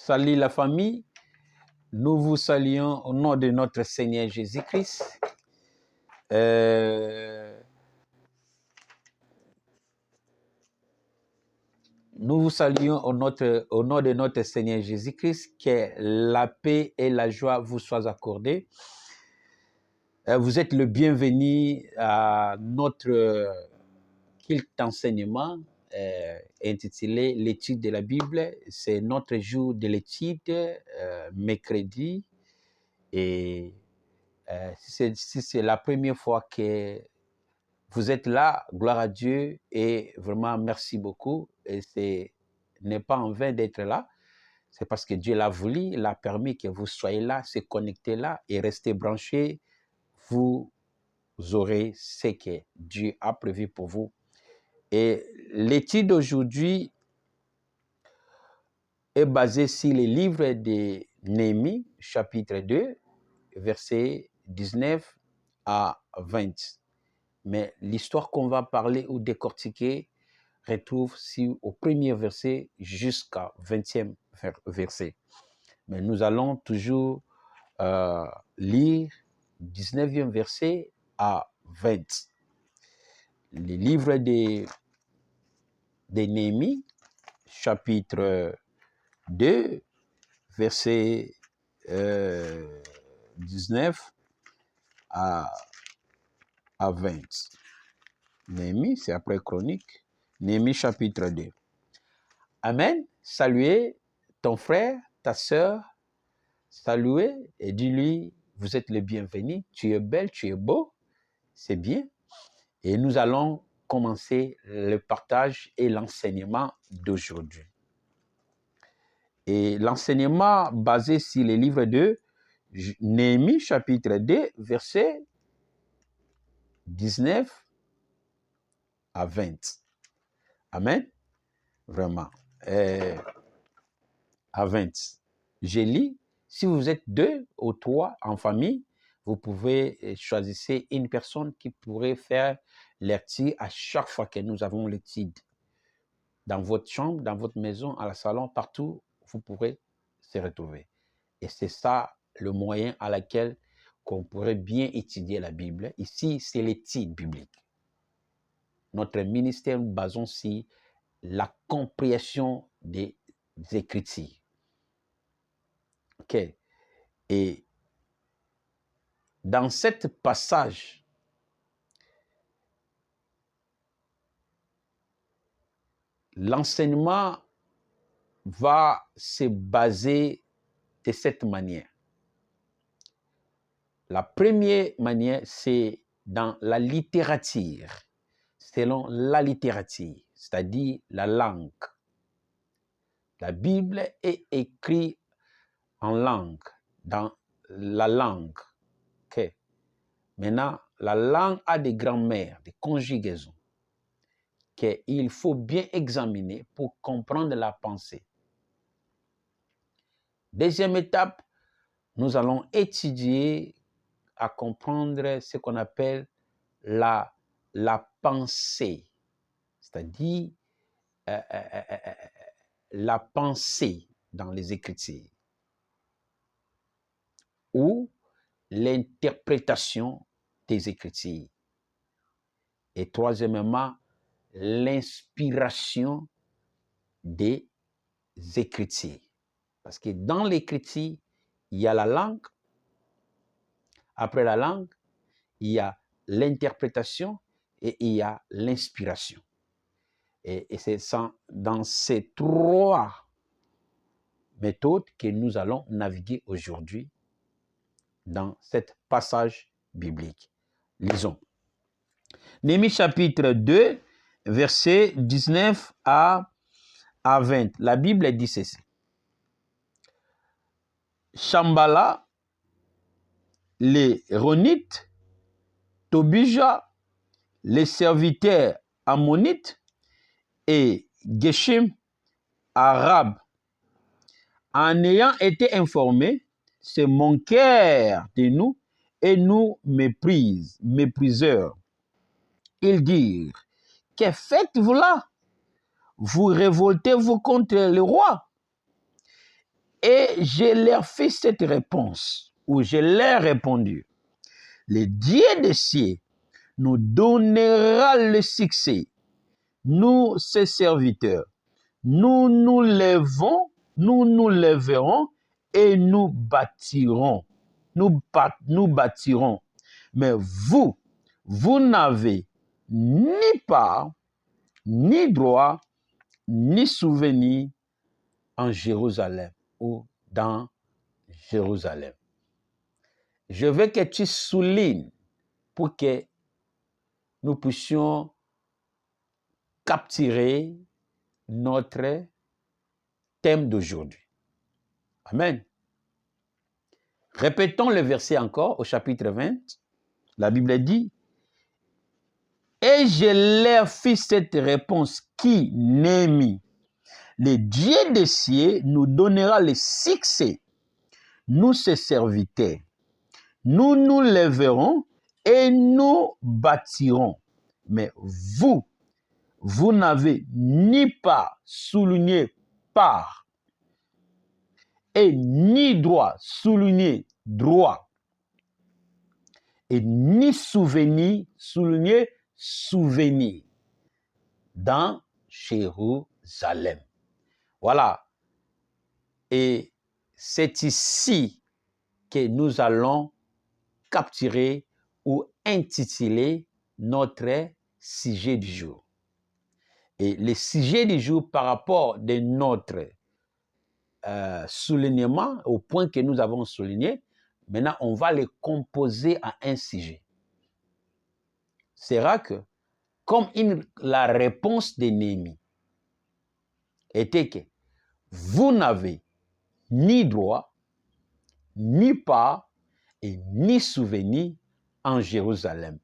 Salut la famille, nous vous saluons au nom de notre Seigneur Jésus-Christ. Nous vous saluons au nom de notre Seigneur Jésus-Christ, que la paix et la joie vous soient accordées. Vous êtes le bienvenu à notre culte d'enseignement intitulé l'étude de la Bible. C'est notre jour de l'étude, mercredi. Et si c'est la première fois que vous êtes là, gloire à Dieu et vraiment merci beaucoup. Et ce n'est pas en vain d'être là. C'est parce que Dieu l'a voulu, il a permis que vous soyez là, se connecter là et rester branchés. Vous aurez ce que Dieu a prévu pour vous. Et l'étude d'aujourd'hui est basée sur le livre de Néhémie, chapitre 2, versets 19 à 20. Mais l'histoire qu'on va parler ou décortiquer retrouve au premier verset jusqu'à 20e verset. Mais nous allons toujours lire 19e verset à 20. Le livre de Néhémie, chapitre 2, verset 19 à 20. Néhémie, c'est après Chronique. Néhémie, chapitre 2. Amen. Saluez ton frère, ta sœur. Saluez et dis-lui, vous êtes le bienvenu. Tu es belle, tu es beau. C'est bien. Et nous allons commencer le partage et l'enseignement d'aujourd'hui. Et l'enseignement basé sur les livres de Néhémie, chapitre 2, verset 19 à 20. Amen. Vraiment. À 20. Je lis. Si vous êtes 2 ou 3 en famille, vous pouvez choisir une personne qui pourrait faire l'étude à chaque fois que nous avons l'étude. Dans votre chambre, dans votre maison, à la salon, partout, vous pourrez se retrouver. Et c'est ça le moyen à laquelle qu'on pourrait bien étudier la Bible. Ici, c'est l'étude biblique. Notre ministère, nous basons sur la compréhension des Écritures. OK. Et dans ce passage, l'enseignement va se baser de cette manière. La première manière, c'est dans la littérature, selon la littérature, c'est-à-dire la langue. La Bible est écrite en langue, dans la langue. Okay. Maintenant, la langue a des grammaires, des conjugaisons qu'il faut bien examiner pour comprendre la pensée. Deuxième étape, nous allons étudier à comprendre ce qu'on appelle la pensée, c'est-à-dire la pensée dans les Écritures ou l'interprétation des Écritures. Et troisièmement, l'inspiration des Écritures. Parce que dans l'Écriture, il y a la langue. Après la langue, il y a l'interprétation et il y a l'inspiration. Et c'est dans ces 3 méthodes que nous allons naviguer aujourd'hui dans cet passage biblique. Lisons. Néhémie chapitre 2, versets 19 à 20. La Bible dit ceci. Shambhala, les Ronites, Tobija, les serviteurs ammonites et Geshem, arabes, en ayant été informés, se moquèrent de nous et nous méprisèrent. Ils dirent, que faites-vous là? Vous révoltez-vous contre le roi? Et je leur fis cette réponse, ou je leur répondu, le Dieu des cieux nous donnera le succès, nous ses serviteurs, nous nous lèverons et nous bâtirons. Nous bâtirons. Mais vous n'avez ni part, ni droit, ni souvenir en Jérusalem ou dans Jérusalem. Je veux que tu soulignes pour que nous puissions capturer notre thème d'aujourd'hui. Amen. Répétons le verset encore au chapitre 20. La Bible dit, « Et je leur fis cette réponse qui, Néhémie, le Dieu des cieux nous donnera le succès, nous ses serviteurs. Nous nous lèverons et nous bâtirons. Mais vous n'avez ni part, souligné part, et ni droit, souligné droit, et ni souvenir, souligné souvenir, dans Jérusalem. » Voilà. Et c'est ici que nous allons capturer ou intituler notre sujet du jour. Et le sujet du jour par rapport de notre soulignement, au point que nous avons souligné, maintenant on va les composer à un sujet. C'est que, comme la réponse de Néhémie était que vous n'avez ni droit, ni part et ni souvenir en Jérusalem.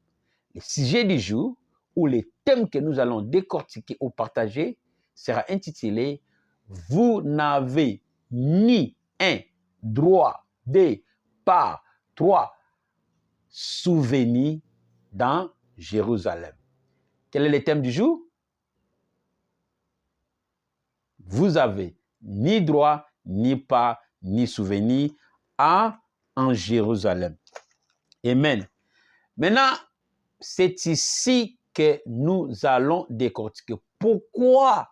Le sujet du jour ou les thèmes que nous allons décortiquer ou partager sera intitulé « Vous n'avez ni un droit de part, trois souvenirs dans Jérusalem. » Quel est le thème du jour? Vous avez ni droit, ni part, ni souvenir en Jérusalem. Amen. Maintenant, c'est ici que nous allons décortiquer pourquoi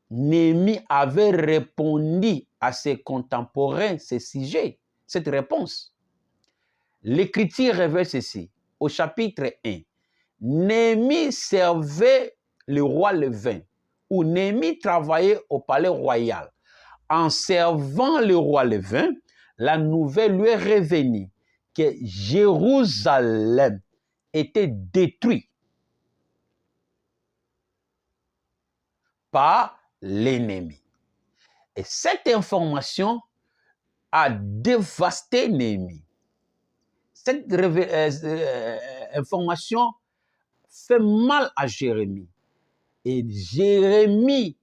Néhémie avait répondu à ses contemporains ce sujet, cette réponse. L'Écriture révèle ceci. Au chapitre 1, Néhémie servait le roi le vin, ou Néhémie travaillait au palais royal. En servant le roi le vin, la nouvelle lui est revenue que Jérusalem était détruite par l'ennemi. Et cette information a dévasté Néhémie. Cette information fait mal à Jérémie. Et Jérémie,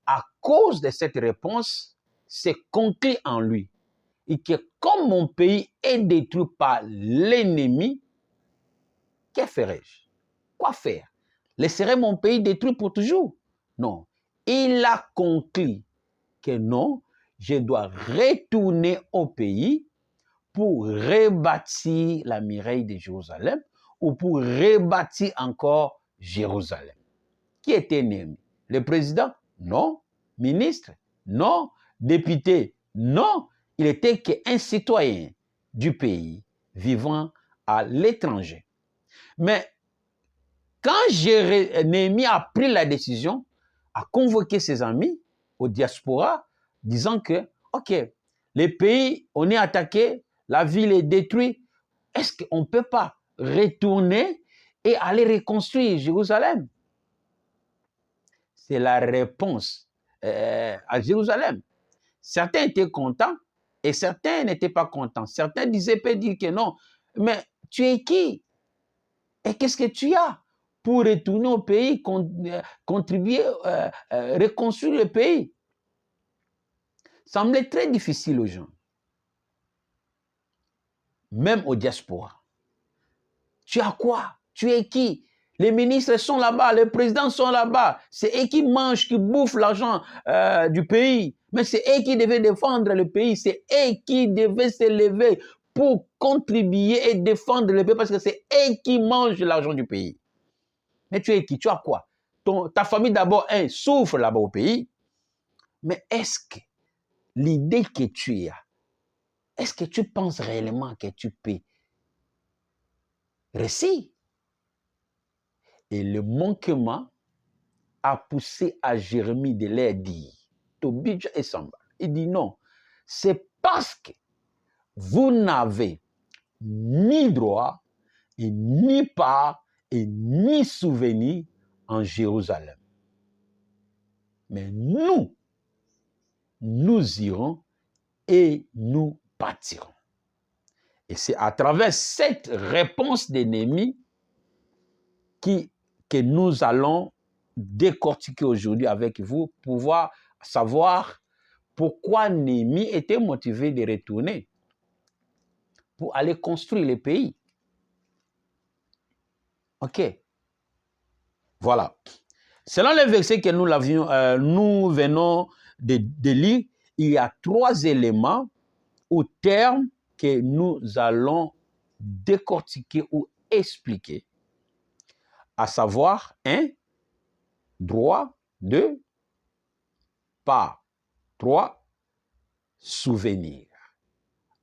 à cause de cette réponse, s'est conclu en lui. Et que comme mon pays est détruit par l'ennemi, que ferai-je? Quoi faire? Laisserai mon pays détruit pour toujours? Non. Il a conclu que non, je dois retourner au pays pour rebâtir la muraille de Jérusalem ou pour rebâtir encore Jérusalem. Qui était Néhémie? Le président? Non. Ministre? Non. Député? Non. Il était qu'un citoyen du pays vivant à l'étranger. Mais quand Néhémie a pris la décision, a convoqué ses amis au diaspora, disant que, ok, les pays, on est attaqué, la ville est détruite, est-ce qu'on ne peut pas retourner et aller reconstruire Jérusalem? C'est la réponse à Jérusalem. Certains étaient contents et certains n'étaient pas contents. Certains peut dire que non, mais tu es qui? Et qu'est-ce que tu as pour retourner au pays, contribuer, reconstruire le pays? Semblait très difficile aux gens, même aux diaspora. Tu as quoi? Tu es qui? Les ministres sont là-bas, les présidents sont là-bas. C'est eux qui mangent, qui bouffent l'argent du pays. Mais c'est eux qui devaient défendre le pays. C'est eux qui devaient se lever pour contribuer et défendre le pays parce que c'est eux qui mangent l'argent du pays. Mais tu es qui? Tu as quoi? Ta famille d'abord, souffre là-bas au pays. Mais est-ce que l'idée que tu as, est-ce que tu penses réellement que tu peux réussir? Et le manquement a poussé à Jérémie de leur dire, Tobidja et Samba, il dit non, c'est parce que vous n'avez ni droit, et ni part, et ni souvenir en Jérusalem. Mais nous irons et nous bâtirons. Et c'est à travers cette réponse d'ennemi que nous allons décortiquer aujourd'hui avec vous, pouvoir savoir pourquoi Néhémie était motivé de retourner pour aller construire le pays. Ok. Voilà. Selon les versets que nous venons de lire, il y a 3 éléments ou termes que nous allons décortiquer ou expliquer. À savoir, 1, droit, 2, part, 3, souvenir.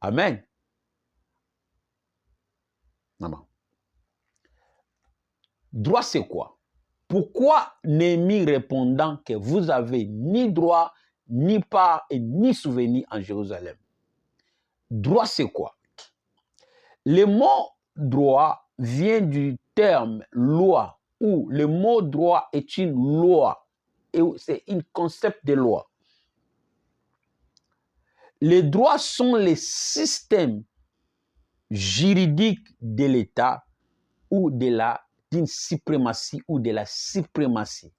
Amen. Maman. Droit, c'est quoi? Pourquoi Néhémie répondant que vous avez ni droit, ni part et ni souvenir en Jérusalem? Droit, c'est quoi? Le mot droit vient du terme loi, où le mot droit est une loi, et c'est un concept de loi. Les droits sont les systèmes juridiques de l'État ou d'une suprématie ou de la suprématie.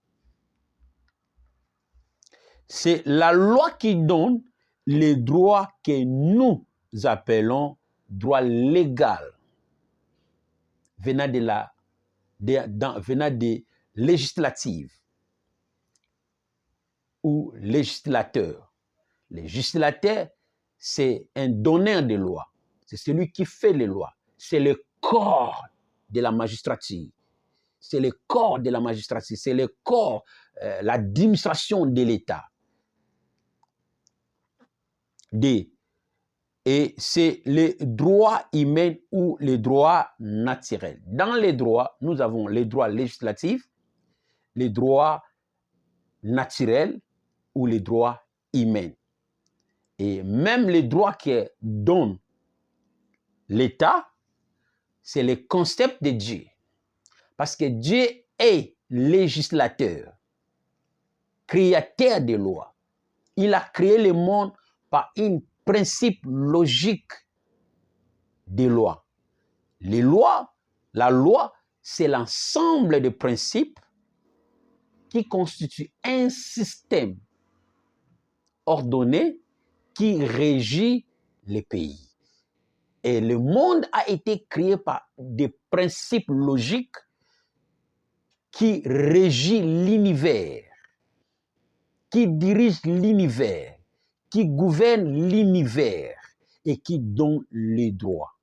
C'est la loi qui donne les droits que nous appelons droits légaux, venant des législatives ou législateurs. Le législateur, c'est un donneur de lois. C'est celui qui fait les lois. C'est le corps de la magistrature. C'est le corps de la magistrature. C'est le corps, l'administration de l'État. Et c'est les droits humains ou les droits naturels. Dans les droits, nous avons les droits législatifs, les droits naturels ou les droits humains. Et même les droits que donne l'État, c'est le concept de Dieu. Parce que Dieu est législateur, créateur des lois. Il a créé le monde par un principe logique des lois. Les lois, la loi, c'est l'ensemble de principes qui constituent un système ordonné qui régit les pays. Et le monde a été créé par des principes logiques qui régissent l'univers, qui dirigent l'univers, qui gouvernent l'univers et qui donnent les droits.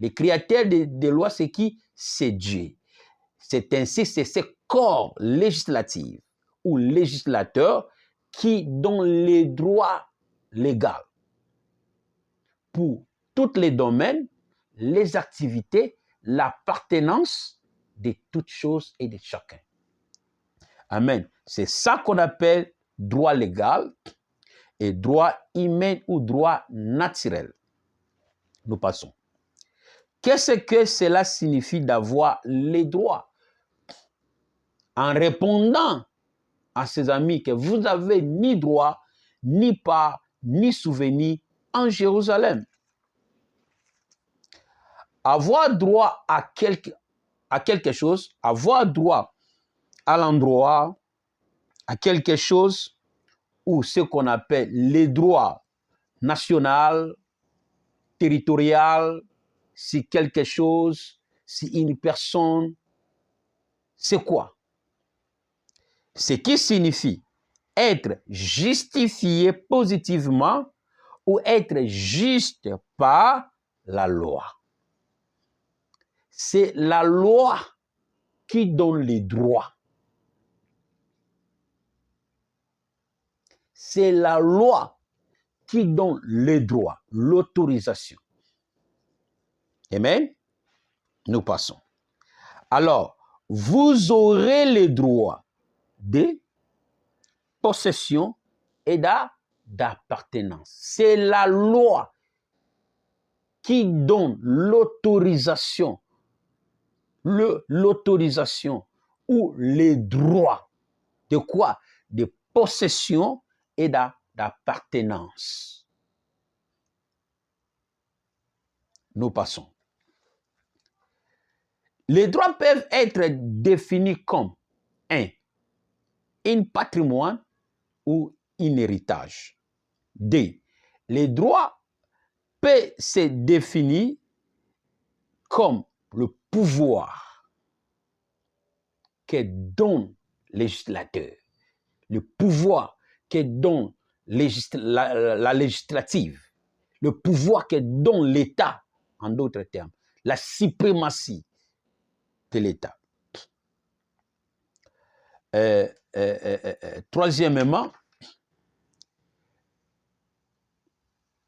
Le créateur des lois, c'est qui? C'est Dieu. C'est ainsi, c'est ce corps législatif ou législateur qui donne les droits légaux pour tous les domaines, les activités, l'appartenance de toutes choses et de chacun. Amen. C'est ça qu'on appelle droit légal et droit humain ou droit naturel. Nous passons. Qu'est-ce que cela signifie d'avoir les droits? En répondant à ses amis que vous n'avez ni droit, ni part, ni souvenir en Jérusalem. Avoir droit à quelque chose, avoir droit à l'endroit, à quelque chose, ou ce qu'on appelle les droits nationaux, territoriaux, si quelque chose, si une personne, c'est quoi? Ce qui signifie être justifié positivement ou être juste par la loi. C'est la loi qui donne les droits. C'est la loi qui donne les droits, l'autorisation. Amen. Nous passons. Alors, vous aurez les droits de possession et d'appartenance. C'est la loi qui donne l'autorisation, l'autorisation ou les droits de quoi? De possession et d'appartenance. Nous passons. Les droits peuvent être définis comme un patrimoine ou un héritage. 2. Les droits peuvent se définir comme le pouvoir que donne le législateur, le pouvoir que donne la législative, le pouvoir que donne l'État, en d'autres termes, la suprématie de l'État. Troisièmement,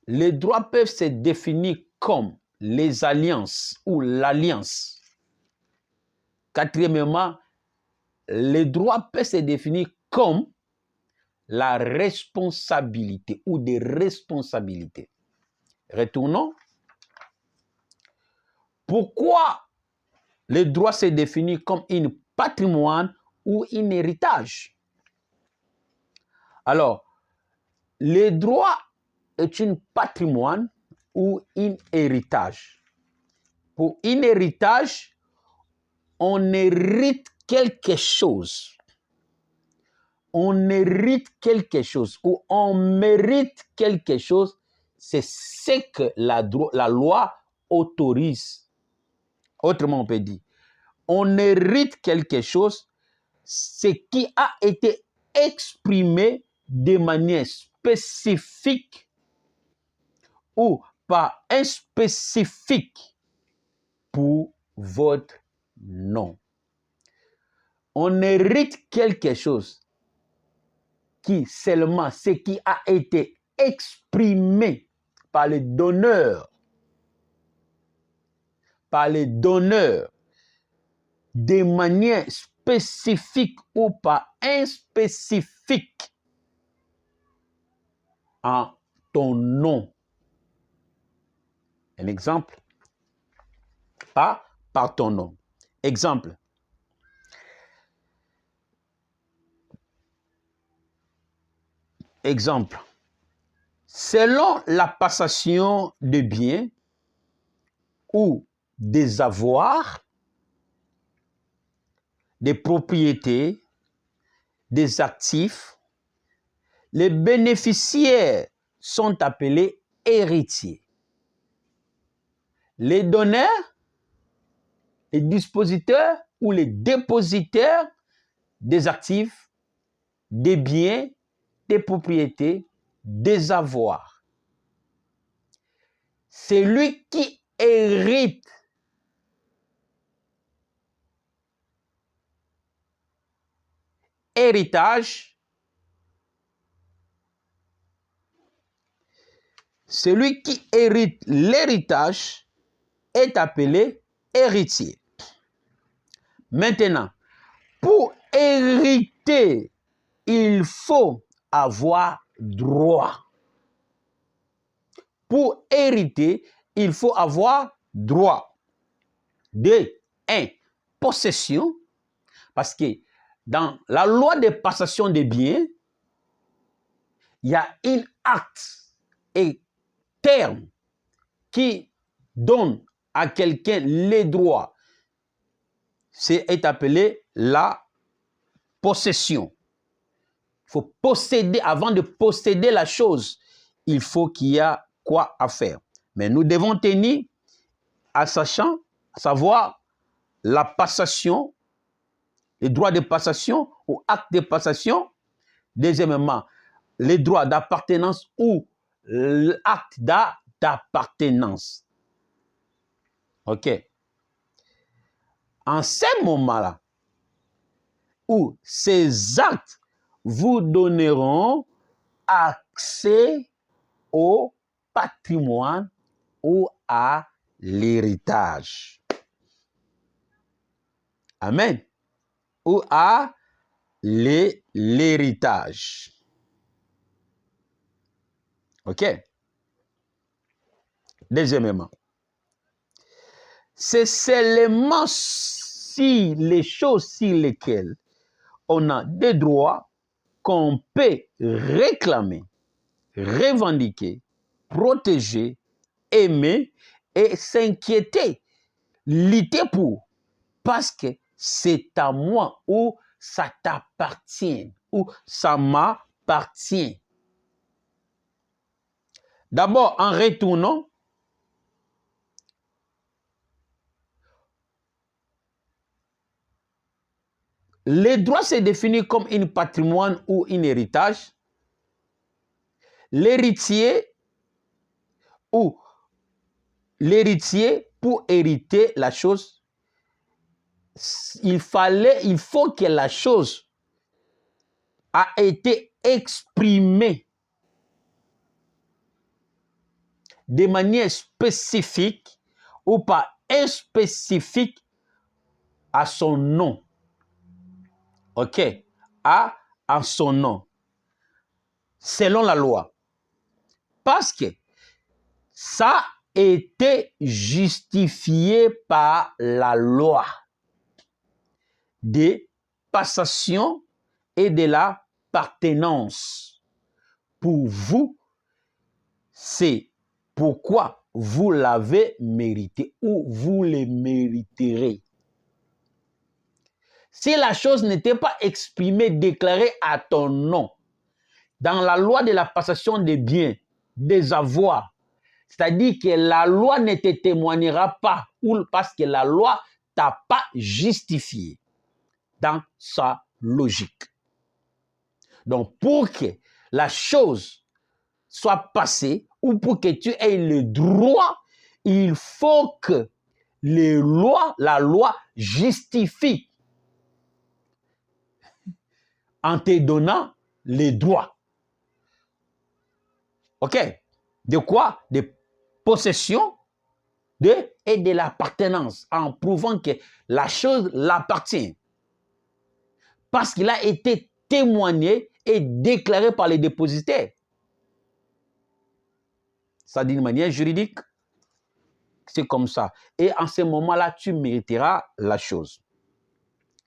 les droits peuvent se définir comme les alliances ou l'alliance. Quatrièmement, les droits peuvent se définir comme la responsabilité ou des responsabilités. Retournons. Pourquoi les droits se définissent comme un patrimoine ou un héritage? Alors, les droits est un patrimoine ou un héritage. Pour un héritage, on hérite quelque chose. On hérite quelque chose ou on mérite quelque chose. C'est ce que la loi autorise. Autrement, on peut dire, on hérite quelque chose, ce qui a été exprimé de manière spécifique ou par un spécifique pour votre nom. On hérite quelque chose qui seulement ce qui a été exprimé par le donneur, de manière spécifique ou par un spécifique en ton nom. Un exemple, pas par ton nom. Exemple. Exemple. Selon la passation de biens ou des avoirs, des propriétés, des actifs, les bénéficiaires sont appelés héritiers. Les donneurs, les dispositeurs ou les dépositaires des actifs, des biens, des propriétés, des avoirs. Celui qui hérite héritage, celui qui hérite l'héritage est appelé héritier. Maintenant, pour hériter, il faut avoir droit. Pour hériter, il faut avoir droit. 2. 1. Possession. Parce que dans la loi de passation des biens, il y a un acte et terme qui donne à quelqu'un les droits. C'est appelé la possession. Il faut posséder, avant de posséder la chose, il faut qu'il y ait quoi à faire. Mais nous devons tenir à savoir la passation, les droits de passation ou actes de passation, Deuxièmement, les droits d'appartenance ou l'acte d'appartenance. OK. En ces moments-là, où ces actes vous donneront accès au patrimoine ou à l'héritage. Amen. Ou à l'héritage. OK. Deuxièmement, c'est seulement si les choses sur lesquelles on a des droits qu'on peut réclamer, revendiquer, protéger, aimer et s'inquiéter, lutter pour, parce que c'est à moi ou ça t'appartient ou ça m'appartient. D'abord, en retournant, les droits se définissent comme un patrimoine ou un héritage. L'héritier ou l'héritier, pour hériter la chose, il faut que la chose a été exprimée de manière spécifique ou pas inspécifique à son nom. OK? À son nom. Selon la loi. Parce que ça a été justifié par la loi de passation et de l'appartenance. Pour vous, c'est pourquoi vous l'avez mérité ou vous le mériterez. Si la chose n'était pas exprimée, déclarée à ton nom, dans la loi de la passation des biens, des avoirs, c'est-à-dire que la loi ne te témoignera pas ou parce que la loi t'a pas justifié dans sa logique. Donc, pour que la chose soit passée ou pour que tu aies le droit, il faut que la loi justifie en te donnant les droits. OK? De quoi? De possession et de l'appartenance, en prouvant que la chose l'appartient. Parce qu'il a été témoigné et déclaré par les dépositaires. Ça, d'une manière juridique, c'est comme ça. Et en ce moment-là, tu mériteras la chose.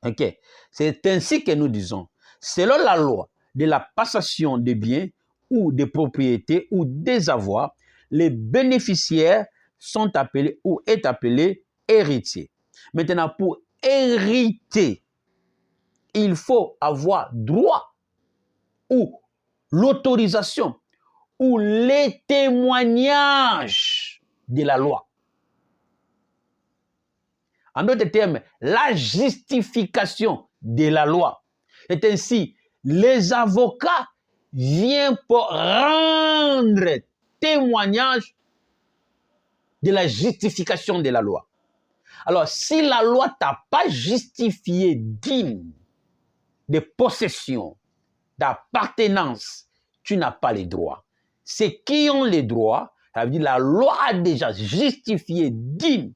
OK? C'est ainsi que nous disons, selon la loi de la passation des biens ou des propriétés ou des avoirs, les bénéficiaires sont appelés ou est appelé héritier. Maintenant, pour hériter, il faut avoir droit ou l'autorisation ou les témoignages de la loi. En d'autres termes, la justification de la loi. C'est ainsi, les avocats viennent pour rendre témoignage de la justification de la loi. Alors, si la loi t'a pas justifié digne de possession, d'appartenance, tu n'as pas les droits. Ceux qui ont les droits, ça veut dire la loi a déjà justifié digne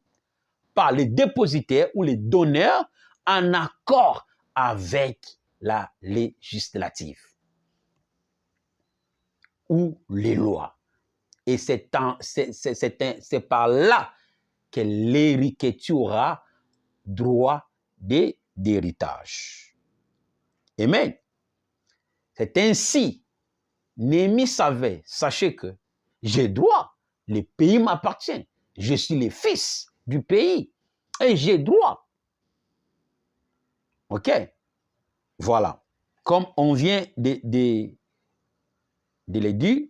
par les dépositaires ou les donneurs en accord avec la législative ou les lois. Et c'est par là que tu auras droit d'héritage. Amen. C'est ainsi, Néhémie savait, sachez que j'ai droit, le pays m'appartient, je suis le fils du pays et j'ai droit. OK? Voilà. Comme on vient de le dire,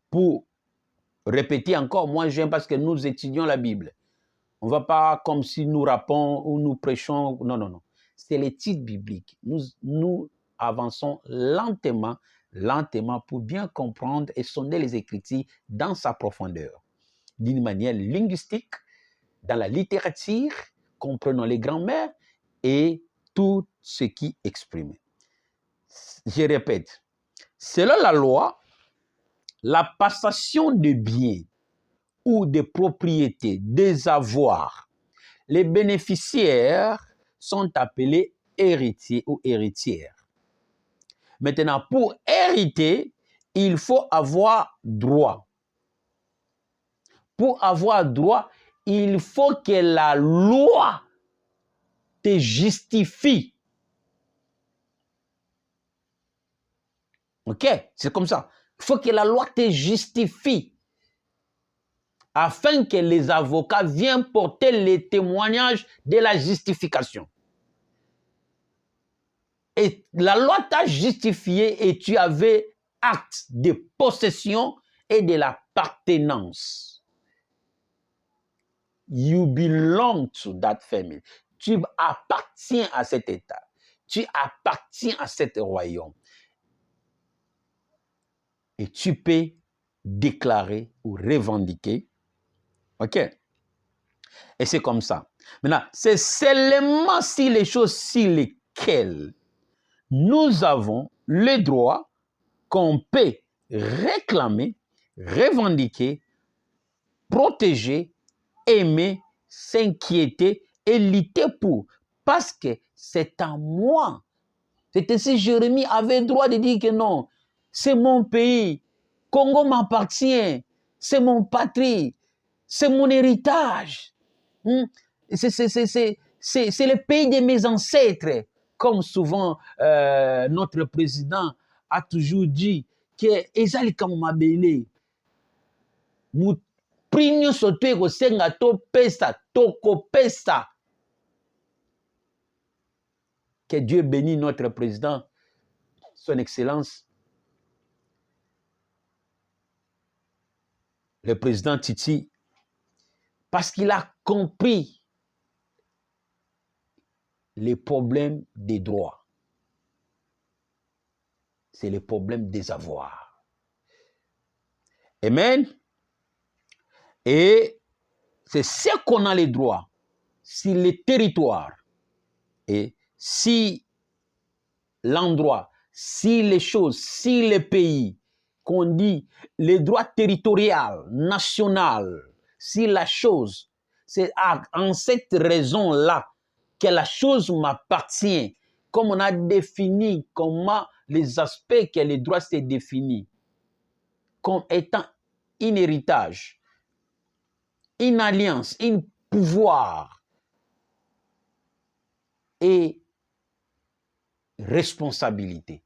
pour répéter encore, moi j'aime parce que nous étudions la Bible. On ne va pas comme si nous rappons ou nous prêchons. Non, non, non. C'est l'étude biblique. Nous avançons lentement, lentement pour bien comprendre et sonder les Écritures dans sa profondeur. D'une manière linguistique, dans la littérature, comprenons les grammaires et tout ce qui exprime. Je répète, selon la loi, la passation de biens ou de propriétés, des avoirs, les bénéficiaires sont appelés héritiers ou héritières. Maintenant, pour hériter, il faut avoir droit. Pour avoir droit, il faut que la loi te justifie. Ok? C'est comme ça. Il faut que la loi te justifie afin que les avocats viennent porter les témoignages de la justification. Et la loi t'a justifié et tu avais acte de possession et de l'appartenance. You belong to that family. Tu appartiens à cet État. Tu appartiens à cet royaume. Et tu peux déclarer ou revendiquer. OK? Et c'est comme ça. Maintenant, c'est seulement si les choses sur lesquelles nous avons le droit qu'on peut réclamer, revendiquer, protéger, aimer, s'inquiéter et lutter pour. Parce que c'est à moi. C'est ainsi Jérémie avait le droit de dire que non, c'est mon pays, Congo m'appartient, c'est mon patrie, c'est mon héritage. C'est le pays de mes ancêtres. Comme souvent notre président a toujours dit que ezali kama mabele. Prigno soto ekosenga topesa tokopesa. Que Dieu bénisse notre président, son Excellence, le président Titi, parce qu'il a compris les problèmes des droits. C'est le problème des avoirs. Amen. Et c'est ce qu'on a les droits si les territoires et si l'endroit, si les choses, si les pays, qu'on dit les droits territoriaux, nationaux, si la chose, c'est en cette raison-là que la chose m'appartient, comme on a défini comment les aspects que les droits se définissent, comme étant un héritage, une alliance, un pouvoir et responsabilité.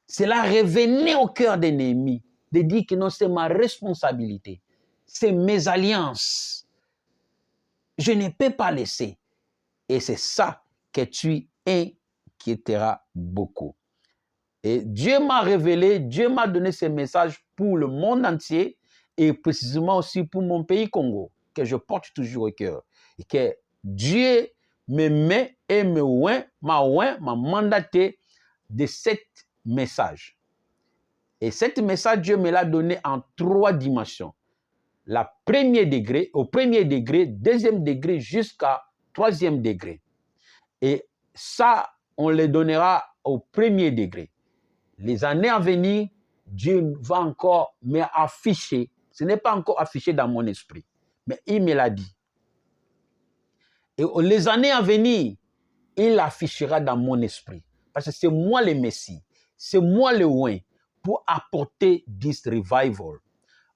Cela revenait au cœur de Néhémie de dire que non, c'est ma responsabilité, c'est mes alliances. Je ne peux pas laisser. Et c'est ça que tu inquiéteras beaucoup. Et Dieu m'a révélé, Dieu m'a donné ce message pour le monde entier et précisément aussi pour mon pays Congo, que je porte toujours au cœur. Et que Dieu me met et m'a mandaté de cet message. Et cet message, Dieu me l'a donné en 3 dimensions. Au premier degré, deuxième degré, jusqu'à 3e degré. Et ça, on le donnera au premier degré. Les années à venir, Dieu va encore m'afficher. Ce n'est pas encore affiché dans mon esprit, mais il me l'a dit. Et les années à venir, il l'affichera dans mon esprit. Parce que c'est moi le Messie. C'est moi le oint pour apporter this revival.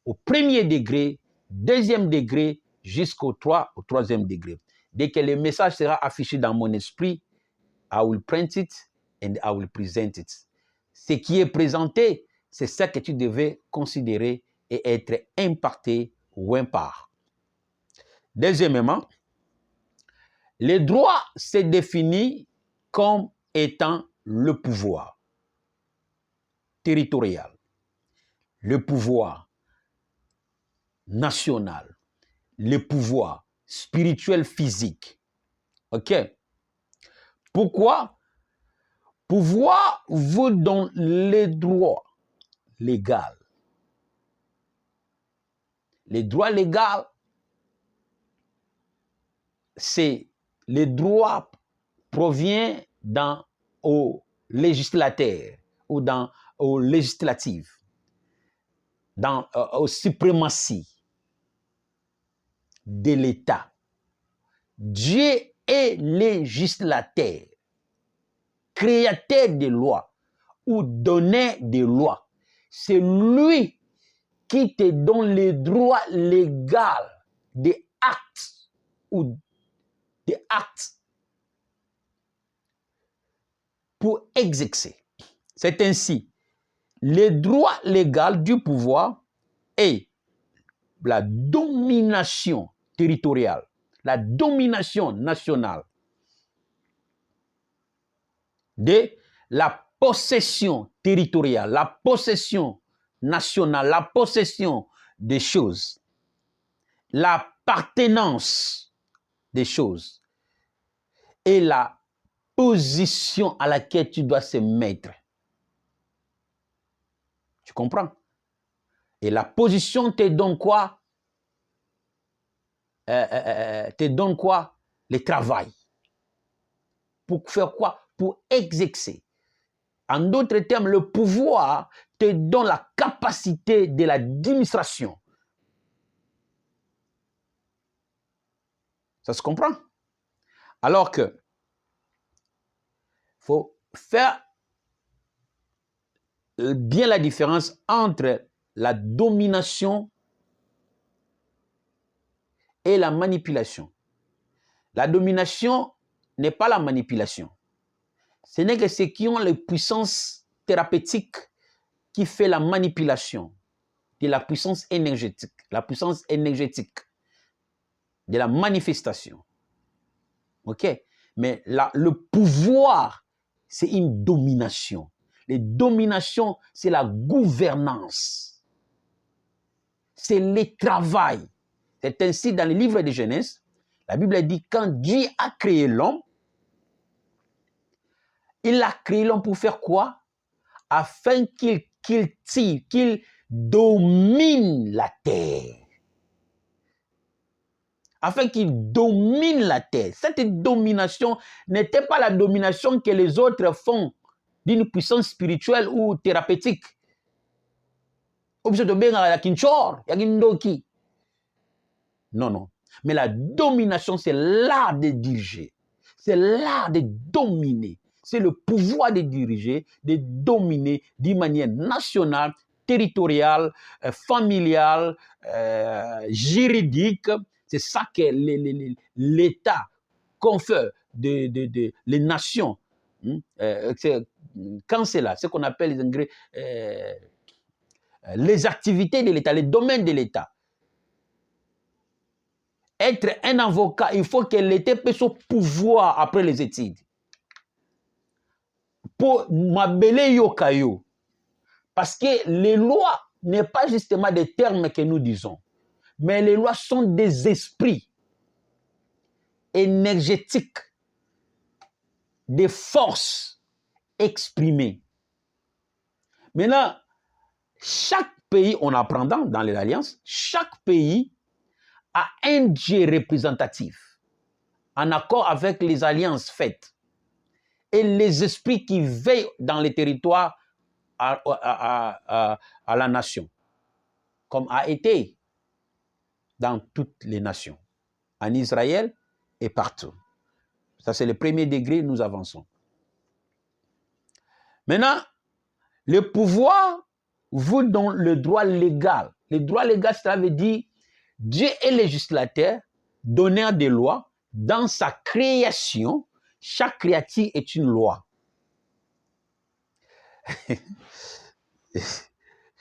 Au premier degré, deuxième degré, jusqu'au 3e degré. Dès que le message sera affiché dans mon esprit, I will print it and I will present it. Ce qui est présenté, c'est ça que tu devais considérer et être impacté ou impart. Deuxièmement, le droit se définit comme étant le pouvoir territorial, le pouvoir national, le pouvoir spirituel physique. OK? Pourquoi? pouvoir vous donne les droits légaux. Les droits légaux, c'est les droits proviennent au législateur ou au législatif, aux suprématies de l'État. Dieu est législateur, créateur des lois ou donneur des lois. C'est lui qui te donne les droits légaux des actes ou des actes pour exercer. C'est ainsi, les droits légaux du pouvoir et la domination territoriale, la domination nationale de la possession territoriale, la possession nationale, la possession des choses, l'appartenance des choses et la position à laquelle tu dois se mettre. Tu comprends? Et la position te donne quoi? Te donne quoi? Le travail. Pour faire quoi? Pour exercer. En d'autres termes, le pouvoir te donne la capacité de l'administration. Ça se comprend? Alors que faut faire bien la différence entre la domination et la manipulation. La domination n'est pas la manipulation. Ce n'est que ceux qui ont les puissances thérapeutiques qui fait la manipulation de la puissance énergétique de la manifestation. OK? Mais le pouvoir, c'est une domination. Les dominations, c'est la gouvernance. C'est le travail. C'est ainsi dans le livre de Genèse, la Bible dit quand Dieu a créé l'homme, il a créé l'homme pour faire quoi? Afin qu'il domine la terre. Afin qu'il domine la terre. Cette domination n'était pas la domination que les autres font d'une puissance spirituelle ou thérapeutique. Non, non. Mais la domination, c'est l'art de diriger. C'est l'art de dominer. C'est le pouvoir de diriger, de dominer d'une manière nationale, territoriale, familiale, juridique. C'est ça que l'État confère les nations. Quand c'est là, ce qu'on appelle les activités de l'État, les domaines de l'État. Être un avocat, il faut que l'État puisse au pouvoir après les études. Pour m'abeler yokayo. Parce que les lois n'est pas justement des termes que nous disons, mais les lois sont des esprits énergétiques, des forces exprimées. Maintenant, chaque pays, on apprend dans l'Alliance, chaque pays a un Dieu représentatif, en accord avec les alliances faites et les esprits qui veillent dans les territoires à la nation, comme a été dans toutes les nations, en Israël et partout. Ça, c'est le premier degré, nous avançons. Maintenant, le pouvoir vous donne le droit légal. Le droit légal, cela veut dire Dieu est législateur, donneur des lois. Dans sa création, chaque créature est une loi.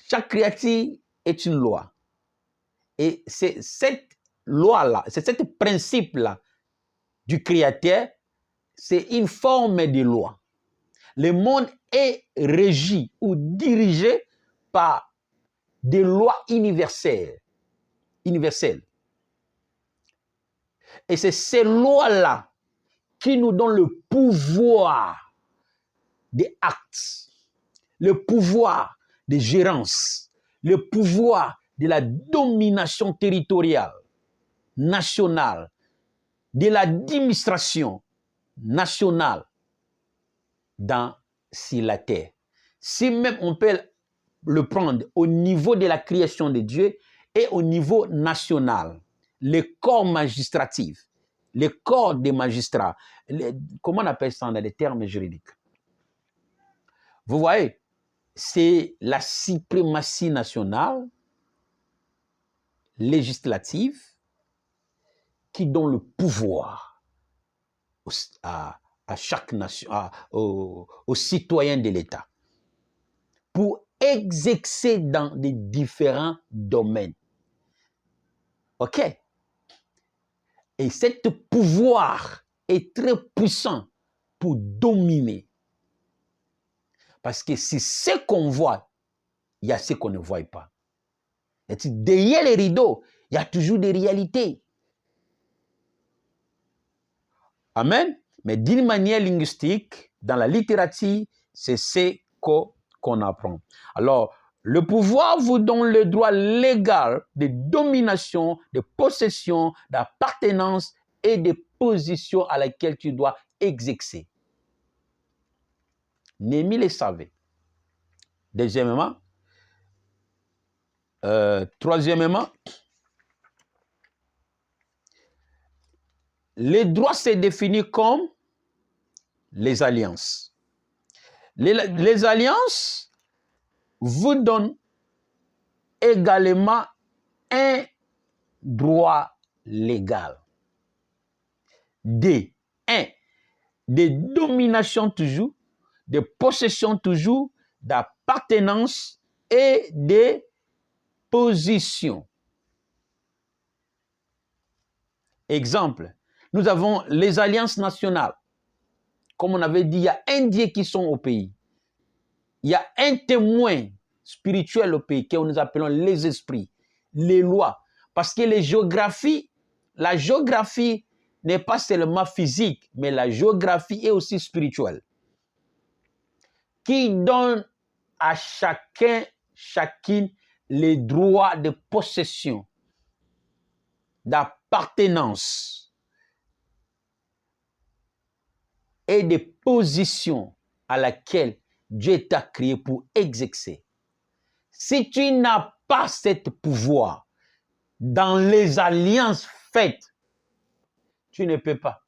Chaque créature est une loi. Et c'est cette loi-là, c'est ce principe-là du Créateur, c'est une forme de loi. Le monde est régi ou dirigé par des lois universelles. Et c'est ces lois-là qui nous donnent le pouvoir des actes, le pouvoir de gérance, le pouvoir de la domination territoriale, nationale, de l'administration nationale sur la terre. Si même on peut le prendre au niveau de la création de Dieu et au niveau national, les corps magistratifs, les corps des magistrats, comment on appelle ça dans les termes juridiques? Vous voyez, c'est la suprématie nationale, législative, qui donne le pouvoir à chaque nation, aux citoyens de l'État, pour exercer dans les différents domaines. OK? Et ce pouvoir est très puissant pour dominer. Parce que c'est ce qu'on voit, il y a ce qu'on ne voit pas. Et derrière les rideaux, il y a toujours des réalités. Amen. Mais d'une manière linguistique, dans la littérature, c'est ce qu'on apprend. Alors, le pouvoir vous donne le droit légal de domination, de possession, d'appartenance et de position à laquelle tu dois exercer. Néhémie le savait. Deuxièmement, troisièmement, les droits se définissent comme les alliances. Les alliances vous donnent également un droit légal. De domination toujours, de possession toujours, d'appartenance et de position. Exemple, nous avons les alliances nationales. Comme on avait dit, il y a un Dieu qui sont au pays. Il y a un témoin spirituel au pays que nous appelons les esprits, les lois. Parce que la géographie n'est pas seulement physique, mais la géographie est aussi spirituelle. Qui donne à chacune les droits de possession, d'appartenance et de position à laquelle Dieu t'a créé pour exercer. Si tu n'as pas ce pouvoir dans les alliances faites, tu ne peux pas.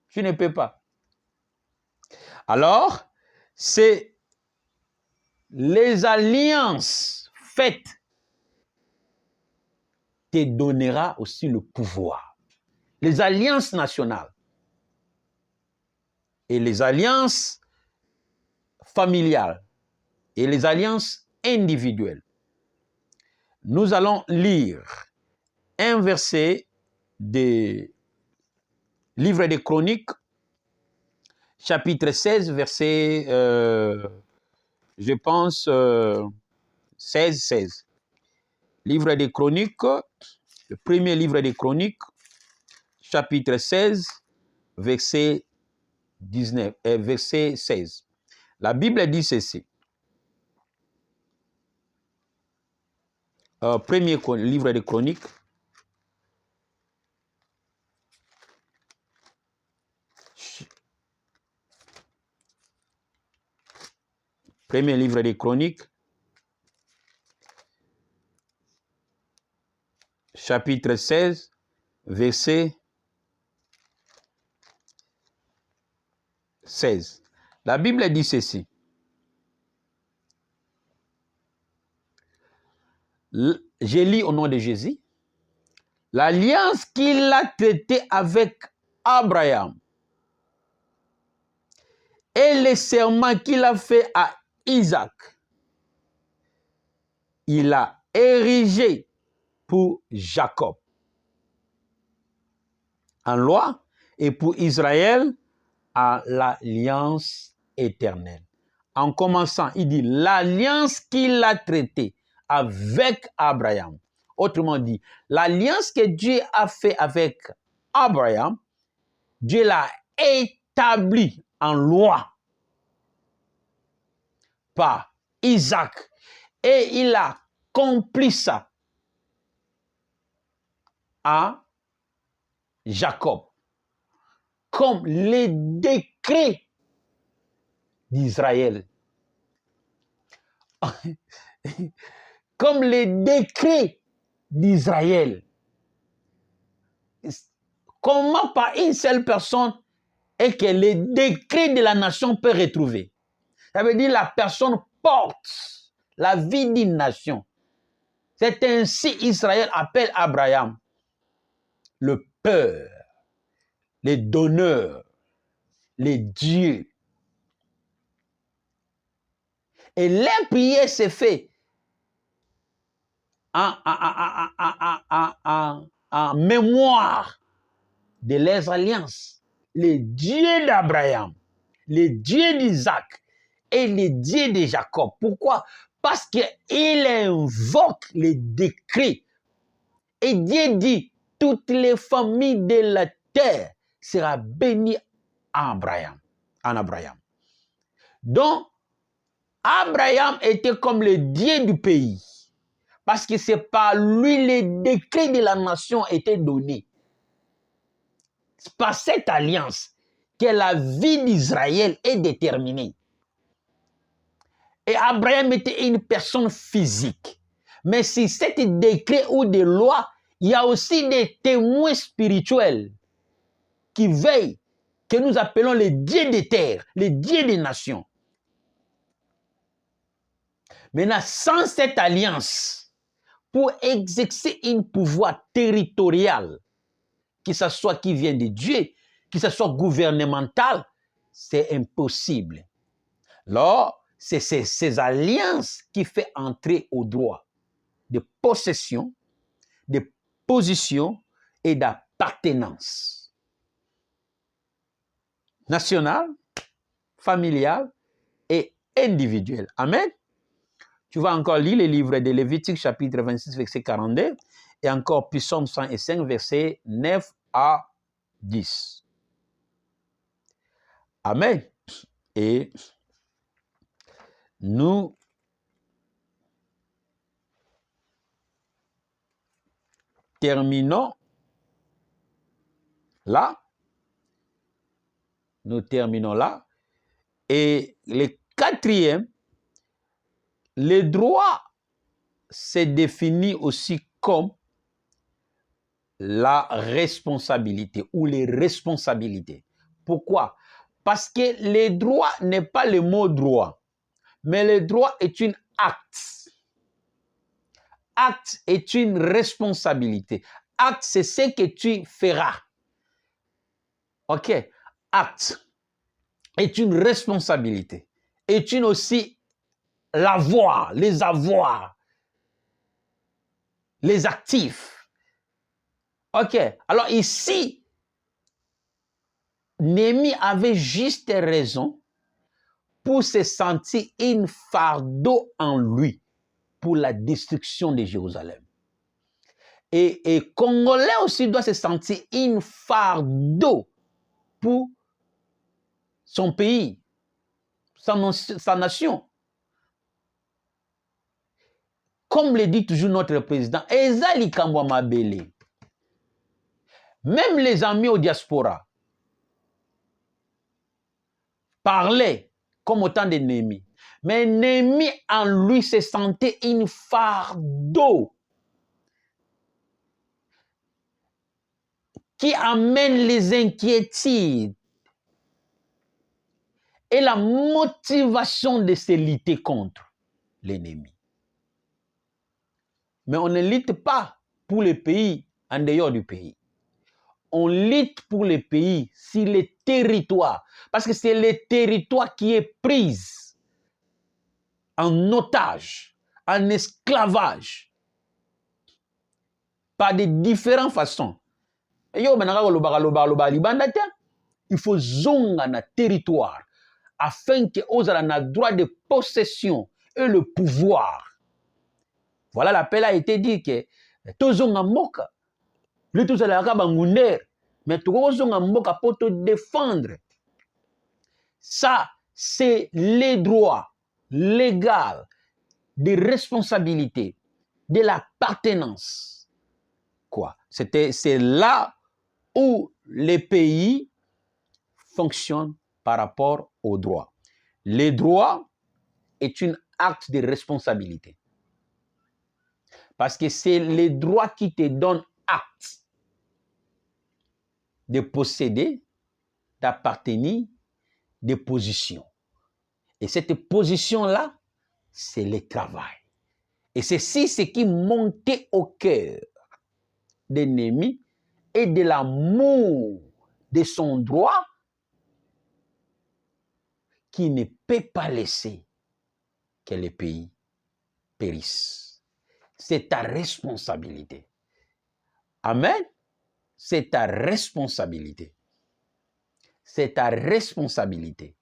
Tu ne peux pas. Alors, c'est les alliances faites te donnera aussi le pouvoir. Les alliances nationales et les alliances familiales et les alliances individuelles. Nous allons lire un verset des livres des Chroniques, chapitre 16, verset, je pense, 16. Livre des Chroniques, le premier livre des Chroniques, chapitre 16, verset 19, verset 16. La Bible dit ceci. Premier livre des Chroniques, premier livre des Chroniques, chapitre 16, verset 16. La Bible dit ceci. Je lis au nom de Jésus. L'alliance qu'il a traitée avec Abraham et les serments qu'il a fait à Isaac, il a érigé pour Jacob en loi et pour Israël à l'alliance éternelle. En commençant, il dit l'alliance qu'il a traitée avec Abraham. Autrement dit, l'alliance que Dieu a fait avec Abraham, Dieu l'a établie en loi par Isaac et il a accompli ça à Jacob, comme les décrets d'Israël. Comme les décrets d'Israël. Comment par une seule personne est que les décrets de la nation peut retrouver? Ça veut dire la personne porte la vie d'une nation. C'est ainsi Israël appelle Abraham le père, les donneurs, les dieux. Et leur prière s'est faite en mémoire de leurs alliances. Les dieux d'Abraham, les dieux d'Isaac et les dieux de Jacob. Pourquoi? Parce qu'il invoque les décrets. Et Dieu dit, toutes les familles de la terre seront bénies en Abraham. Donc, Abraham était comme le Dieu du pays. Parce que c'est par lui les décrets de la nation étaient donnés. C'est par cette alliance que la vie d'Israël est déterminée. Et Abraham était une personne physique. Mais si cet décret ou des lois, il y a aussi des témoins spirituels qui veillent, que nous appelons les dieux des terres, les dieux des nations. Maintenant, sans cette alliance, pour exercer un pouvoir territorial, que ce soit qui vient de Dieu, que ce soit gouvernemental, c'est impossible. Alors, c'est ces alliances qui font entrer au droit de possession, de position et d'appartenance nationale, familiale et individuelle. Amen. Tu vas encore lire les livres de Lévitique, chapitre 26, verset 42, et encore Psaume 105, verset 9 à 10. Amen. Et nous terminons là. Nous terminons là. Et le quatrième, le droit se définit aussi comme la responsabilité ou les responsabilités. Pourquoi? Parce que le droit n'est pas le mot droit, mais le droit est un acte. Acte est une responsabilité. Acte, c'est ce que tu feras. OK? Acte est une responsabilité. Est une aussi l'avoir, les avoirs, les actifs. OK. Alors ici, Néhémie avait juste raison pour se sentir un fardeau en lui pour la destruction de Jérusalem. Et Congolais aussi doit se sentir un fardeau pour son pays, sa nation. Comme le dit toujours notre président, Ezali Kambwa Mabele. Même les amis au diaspora parlaient comme autant de Néhémie. Mais Néhémie en lui se sentait un fardeau qui amène les inquiétudes et la motivation de se lutter contre l'ennemi. Mais on ne lutte pas pour le pays en dehors du pays. On lutte pour le pays sur les territoires. Parce que c'est le territoire qui est pris en otage, en esclavage, par de différentes façons. Il faut zonga na territoire afin que aux a droit de possession et le pouvoir. Voilà, l'appel a été dit que tozonga moka, le tout la bangunder, mais tozonga moka pour te défendre. Ça, c'est les droits légale, de responsabilité, de l'appartenance. Quoi? C'est là où les pays fonctionnent par rapport aux droits. Les droits est un acte de responsabilité. Parce que c'est les droits qui te donnent acte de posséder, d'appartenir, de position. Et cette position-là, c'est le travail. Et c'est ce qui montait au cœur d'ennemi et de l'amour de son droit qui ne peut pas laisser que les pays périssent. C'est ta responsabilité. Amen. C'est ta responsabilité. C'est ta responsabilité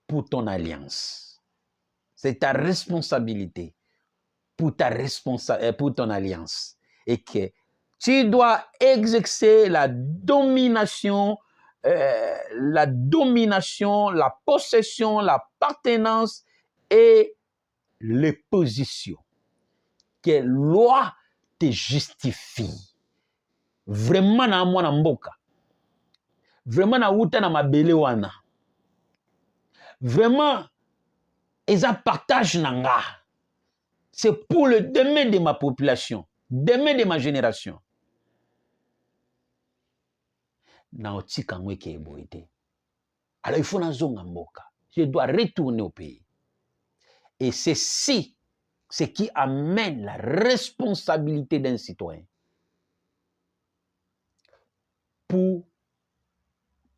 pour ton alliance. C'est ta responsabilité pour ton alliance. Et que tu dois exercer la domination, la possession, l'appartenance et les positions. Que loi te justifie. Vraiment na mwana mboka. Vraiment na wuta na mabele wana. Vraiment, eza partage nanga. C'est pour le demain de ma population, demain de ma génération. Alors il faut na zonga mboka. Je dois retourner au pays. Et c'est ce qui amène la responsabilité d'un citoyen pour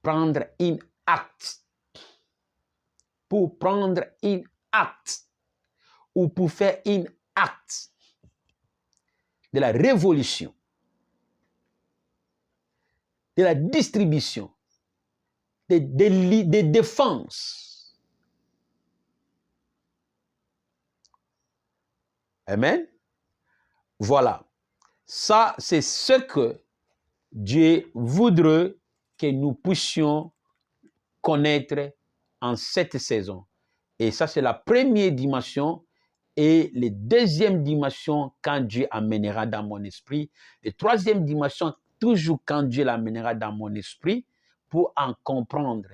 prendre un acte. Pour prendre un acte ou pour faire un acte de la révolution, de la distribution, de défense. Amen. Voilà. Ça, c'est ce que Dieu voudrait que nous puissions connaître en cette saison. Et ça, c'est la première dimension. Et la deuxième dimension, quand Dieu amènera dans mon esprit. Et troisième dimension, toujours quand Dieu l'amènera dans mon esprit, pour en comprendre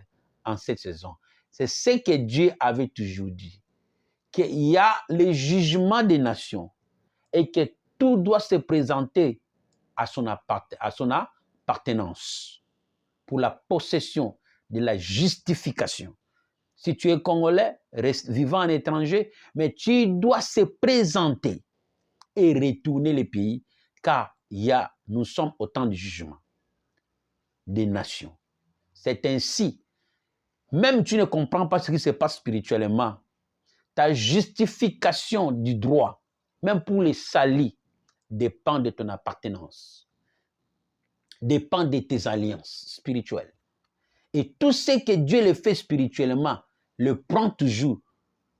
en cette saison. C'est ce que Dieu avait toujours dit. Qu'il y a le jugement des nations et que tout doit se présenter à son appartenance pour la possession de la justification. Si tu es Congolais, vivant en étranger, mais tu dois se présenter et retourner le pays, car nous sommes au temps du jugement des nations. C'est ainsi, même tu ne comprends pas ce qui se passe spirituellement, ta justification du droit, même pour les salis, dépend de ton appartenance, dépend de tes alliances spirituelles. Et tout ce que Dieu le fait spirituellement, le prend toujours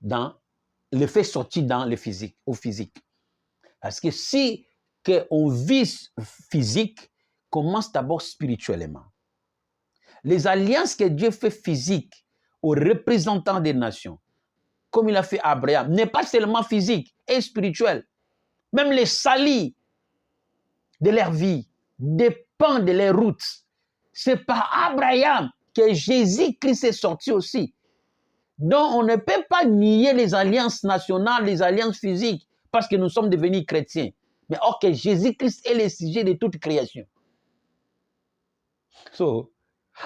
le fait sortir dans le physique, au physique. Parce que si on vit physique, commence d'abord spirituellement. Les alliances que Dieu fait physique aux représentants des nations, comme il a fait Abraham, n'est pas seulement physique et spirituel. Même les salis de leur vie dépendent de leurs routes. C'est par Abraham que Jésus-Christ est sorti aussi. Donc, on ne peut pas nier les alliances nationales, les alliances physiques, parce que nous sommes devenus chrétiens. Mais or que Jésus-Christ est le sujet de toute création.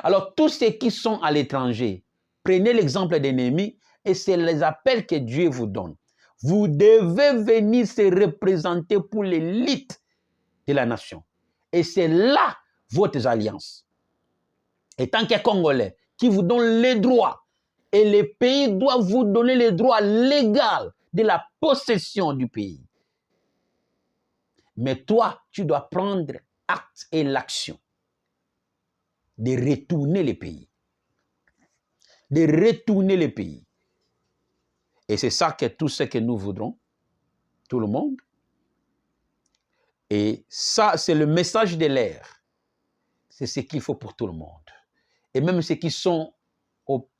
Alors, tous ceux qui sont à l'étranger, prenez l'exemple d'ennemis et c'est les appels que Dieu vous donne. Vous devez venir se représenter pour l'élite de la nation. Et c'est là votre alliance. Et tant que Congolais, qui vous donne les droits, et les pays doivent vous donner les droits légaux de la possession du pays. Mais toi, tu dois prendre acte et l'action de retourner les pays. De retourner les pays. Et c'est ça que tout ce que nous voudrons, tout le monde. Et ça, c'est le message de l'ère. C'est ce qu'il faut pour tout le monde. Et même ceux qui sont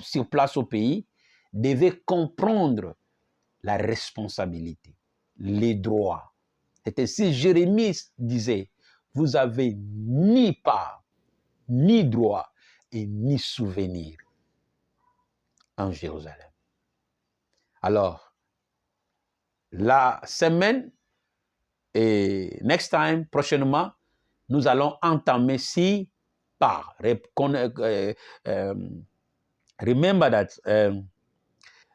sur place au pays, devaient comprendre la responsabilité, les droits. C'est ainsi Jérémie disait, vous avez ni part, ni droit et ni souvenir en Jérusalem. Alors, la semaine et next time, prochainement, nous allons entamer 6 parts. Remember that.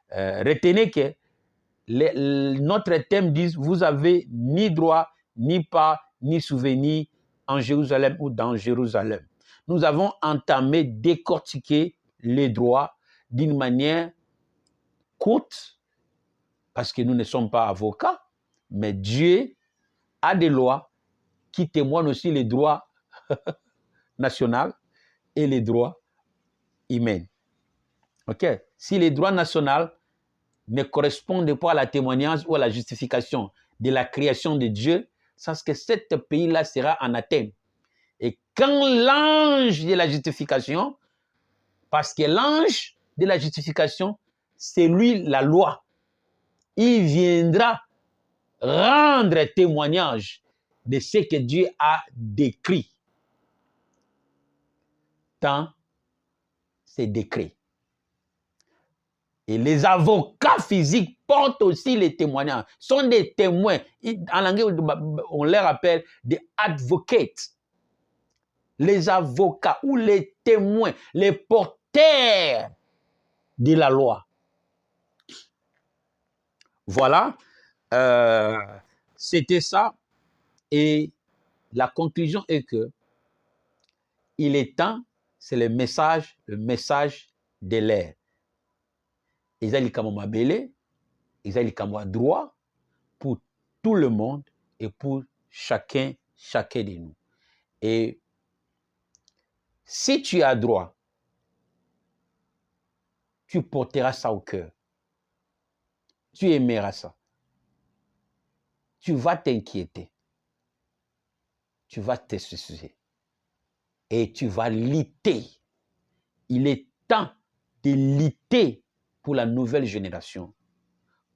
Retenez que notre thème dit, vous avez ni droit, ni part, ni souvenir en Jérusalem ou dans Jérusalem. Nous avons entamé, décortiqué les droits d'une manière courte, parce que nous ne sommes pas avocats, mais Dieu a des lois qui témoignent aussi les droits nationaux et les droits humains. Ok? Si les droits nationaux ne correspondent pas à la témoignage ou à la justification de la création de Dieu, c'est que ce pays-là sera anathème. Et quand l'ange de la justification, parce que l'ange de la justification, c'est lui la loi, il viendra rendre témoignage de ce que Dieu a décrit dans ses décrets. Et les avocats physiques portent aussi les témoignages, sont des témoins. En anglais, on les appelle des advocates. Les avocats ou les témoins, les porteurs de la loi. Voilà, c'était ça. Et la conclusion est que il est temps, c'est le message de l'ère. Ezali kama belé, ezali kama droit pour tout le monde et pour chacun de nous. Et si tu as droit, tu porteras ça au cœur. Tu aimeras ça. Tu vas t'inquiéter. Tu vas te soucier. Et tu vas lutter. Il est temps de lutter pour la nouvelle génération,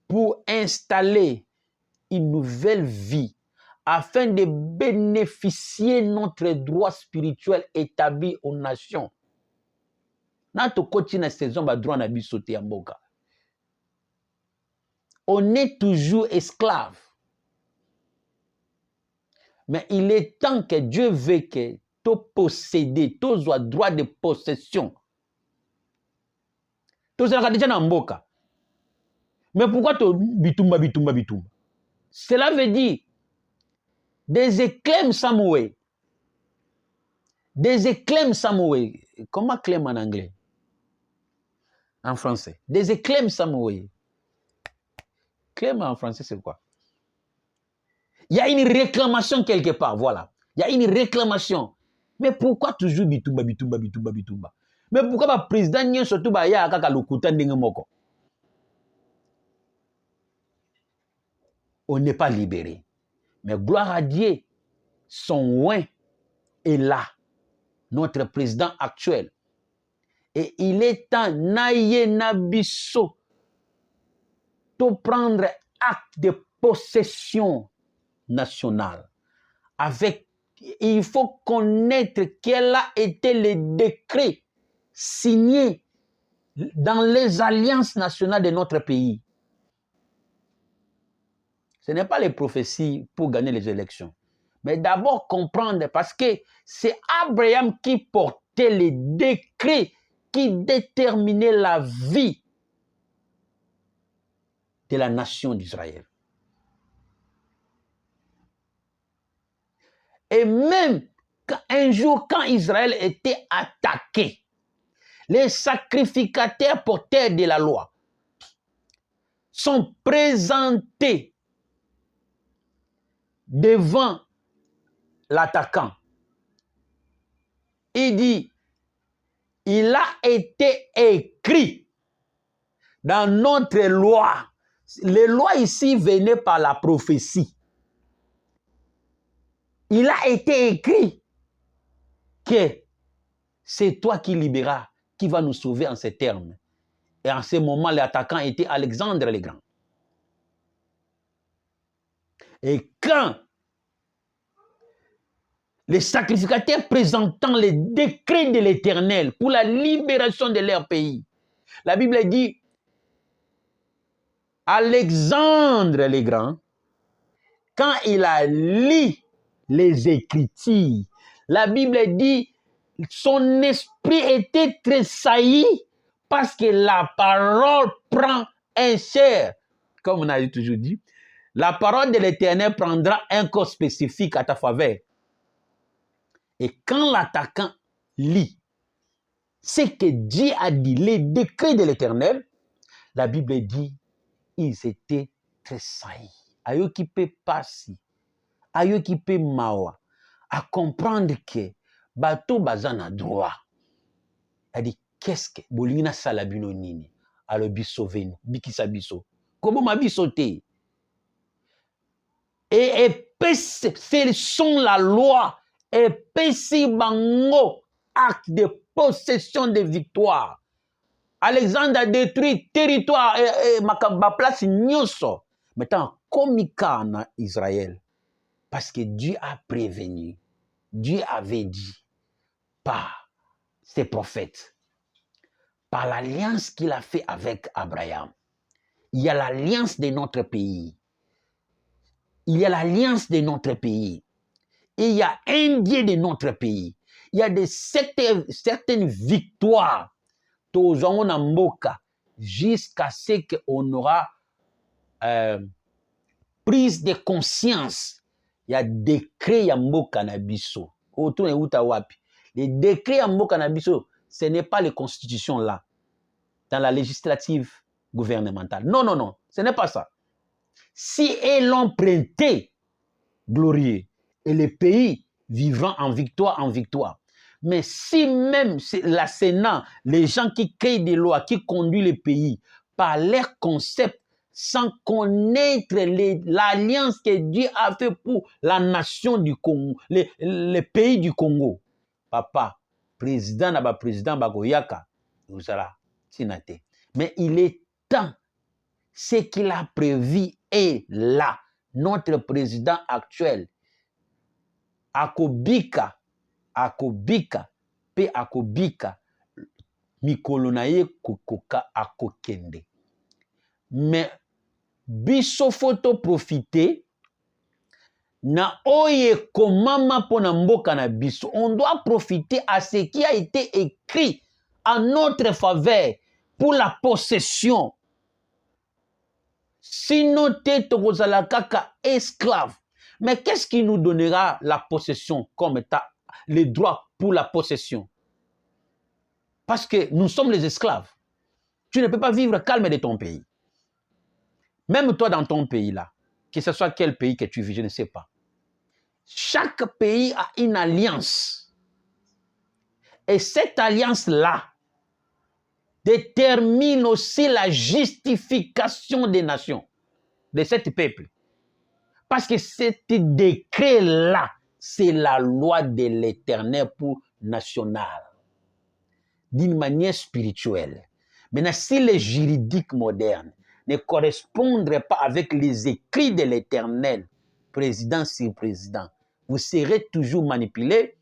pour installer une nouvelle vie afin de bénéficier de notre droit spirituel établi aux nations. On est toujours esclave. Mais il est temps que Dieu veut que tu posséder, tu aies droit de possession. Tu seras déjà dans Mboka. Mais pourquoi tu bitumba? Cela veut dire des éclaims Samuel. Des éclaims Samuel. Comment clem en anglais? En français. Des éclaims Samuel. Clem en français, c'est quoi? Il y a une réclamation quelque part, voilà. Il y a une réclamation. Mais pourquoi toujours bitumba? Mais pourquoi le président n'y surtout ba ya kaka lokuta ndenge moko? On n'est pas libéré. Mais gloire à Dieu, son oin est là, notre président actuel. Et il est temps, naye nabiso, de prendre acte de possession nationale. Il faut connaître quel a été le décret signé dans les alliances nationales de notre pays. Ce n'est pas les prophéties pour gagner les élections. Mais d'abord comprendre, parce que c'est Abraham qui portait les décrets qui déterminaient la vie de la nation d'Israël. Et même un jour, quand Israël était attaqué, les sacrificateurs porteurs de la loi sont présentés devant l'attaquant. Il dit, il a été écrit dans notre loi. Les lois ici venaient par la prophétie. Il a été écrit que c'est toi qui libéras, qui va nous sauver en ces termes. Et en ce moment, l'attaquant était Alexandre le Grand. Et quand les sacrificateurs présentant les décrets de l'Éternel pour la libération de leur pays, la Bible dit, Alexandre le Grand, quand il a lu les Écritures, la Bible dit, son esprit était tressailli parce que la parole prend un chair. Comme on a toujours dit, la parole de l'Éternel prendra un corps spécifique à ta faveur. Et quand l'attaquant lit ce que Dieu a dit, les décrets de l'Éternel, la Bible dit, ils étaient tressaillis. Ayo qui peut passer, ayo qui peut mawa, à comprendre que bateau bazana droit. Elle dit, qu'est-ce que bolina salabino nini, alors biso venu, bikisa biso, comment ma bisoté? Et ce sont la loi, et pesi bango, acte de possession de victoire. Alexandre a détruit territoire et ma place nyoso. Maintenant, komika en Israël, parce que Dieu a prévenu, Dieu avait dit par ses prophètes, par l'alliance qu'il a fait avec Abraham. Il y a l'alliance de notre pays. Il y a l'alliance de notre pays. Et il y a un Dieu de notre pays. Il y a certaines victoires jusqu'à ce qu'on aura prise de conscience. Il y a décret Yamboka Nabiso. Les décrets Yamboka Nabiso, ce n'est pas les constitutions là, dans la législative gouvernementale. Non, non, non, ce n'est pas ça. Si elles l'ont prêté, glorieux, et le pays vivant en victoire en victoire. Mais si même la Sénat, les gens qui créent des lois, qui conduisent le pays, par leur concept, sans connaître l'alliance que Dieu a fait pour la nation du Congo, le pays du Congo, papa, président n'a pas président Bagoyaka, vous allez sinate. Mais il est temps, ce qu'il a prévu est là. Notre président actuel, akobika pe akobika mikolo na ye kokoka akokende. Mais biso photo profiter na oye komama pona mboka na biso. On doit profiter à ce qui a été écrit en notre faveur pour la possession. Sinon te tokozala kaka esclave. Mais qu'est-ce qui nous donnera la possession comme état, les droits pour la possession? Parce que nous sommes les esclaves. Tu ne peux pas vivre calme de ton pays. Même toi dans ton pays là, que ce soit quel pays que tu vis, je ne sais pas. Chaque pays a une alliance. Et cette alliance-là détermine aussi la justification des nations, de cet peuple. Parce que ce décret-là, c'est la loi de l'Éternel pour national, d'une manière spirituelle. Maintenant, si les juridiques modernes ne correspondraient pas avec les écrits de l'Éternel, président sur président, vous serez toujours manipulé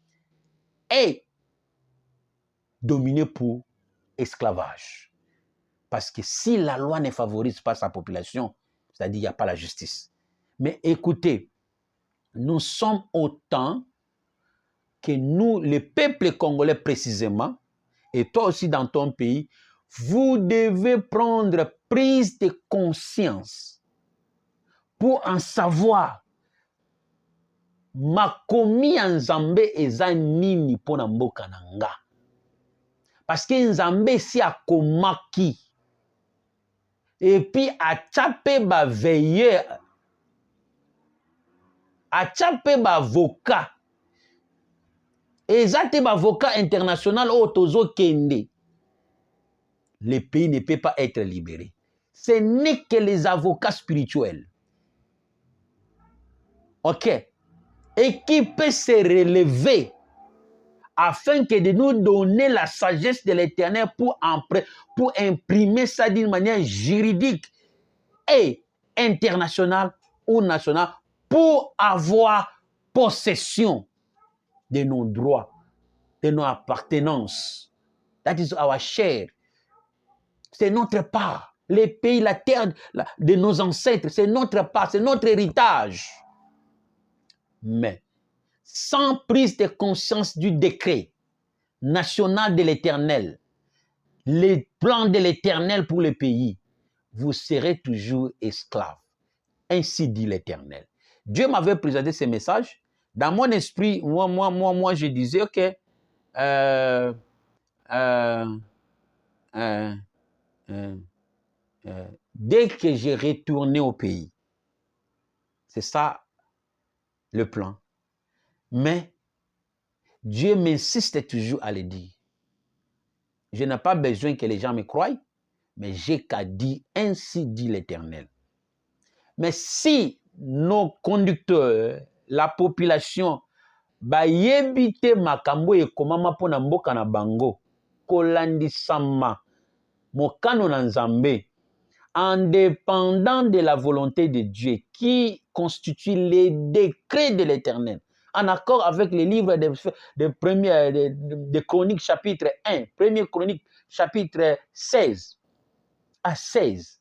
et dominé pour esclavage. Parce que si la loi ne favorise pas sa population, c'est-à-dire qu'il n'y a pas la justice. Mais écoutez, nous sommes autant que nous, les peuples congolais précisément, et toi aussi dans ton pays, vous devez prendre prise de conscience pour en savoir makomi ya Nzambe eza nini pona mboka na nga. Parce que Nzambe si akomaki et puis achape ba veilleur, achape ba avocat, ezate ba avocat international o tozo kende, le pays ne peut pas être libéré. Ce n'est que les avocats spirituels. Ok? Et qui peut se relever afin que de nous donner la sagesse de l'Éternel pour imprimer ça d'une manière juridique et internationale ou nationale pour avoir possession de nos droits, de nos appartenances. That is our share. C'est notre part. Les pays, la terre de nos ancêtres, c'est notre part, c'est notre héritage. Mais sans prise de conscience du décret national de l'Éternel, les plans de l'Éternel pour le pays, vous serez toujours esclaves. Ainsi dit l'Éternel. Dieu m'avait présenté ce message. Dans mon esprit, moi, je disais, OK, dès que j'ai retourné au pays, c'est ça le plan. Mais Dieu m'insiste toujours à le dire. Je n'ai pas besoin que les gens me croient, mais j'ai qu'à dire, ainsi dit l'Éternel. Mais si nos conducteurs, la population, bayebite makambo ekomama pona mboka na bango, kolandisama, mokano na nzambe, en dépendant de la volonté de Dieu qui constitue les décrets de l'Éternel, en accord avec les livres de Chroniques chapitre 1, 1er Chronique chapitre 16 à 16.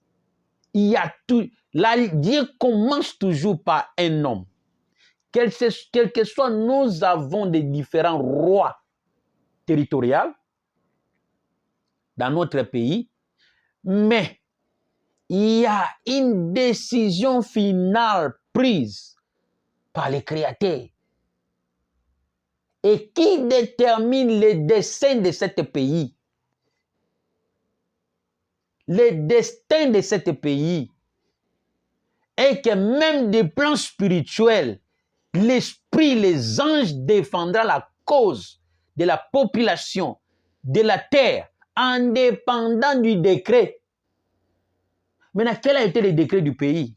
Il y a tout. Là, Dieu commence toujours par un homme. Quel que soit, nous avons des différents rois territoriaux dans notre pays, mais il y a une décision finale prise par les créateurs et qui détermine le destin de ce pays. Le destin de ce pays est que même des plans spirituels, l'esprit, les anges défendra la cause de la population, de la terre, en dépendant du décret. Maintenant, quel a été le décret du pays?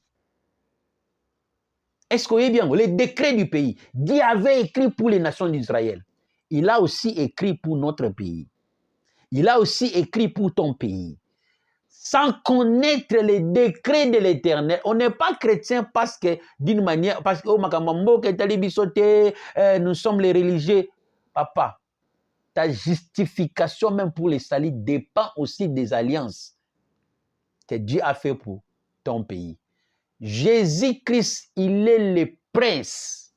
Est-ce que vous voyez bien? Le décret du pays. Dieu avait écrit pour les nations d'Israël. Il a aussi écrit pour notre pays. Il a aussi écrit pour ton pays. Sans connaître les décrets de l'Éternel, on n'est pas chrétien parce que, d'une manière, parce que nous sommes les religieux. Papa, ta justification même pour les salis dépend aussi des alliances que Dieu a fait pour ton pays. Jésus-Christ, il est le prince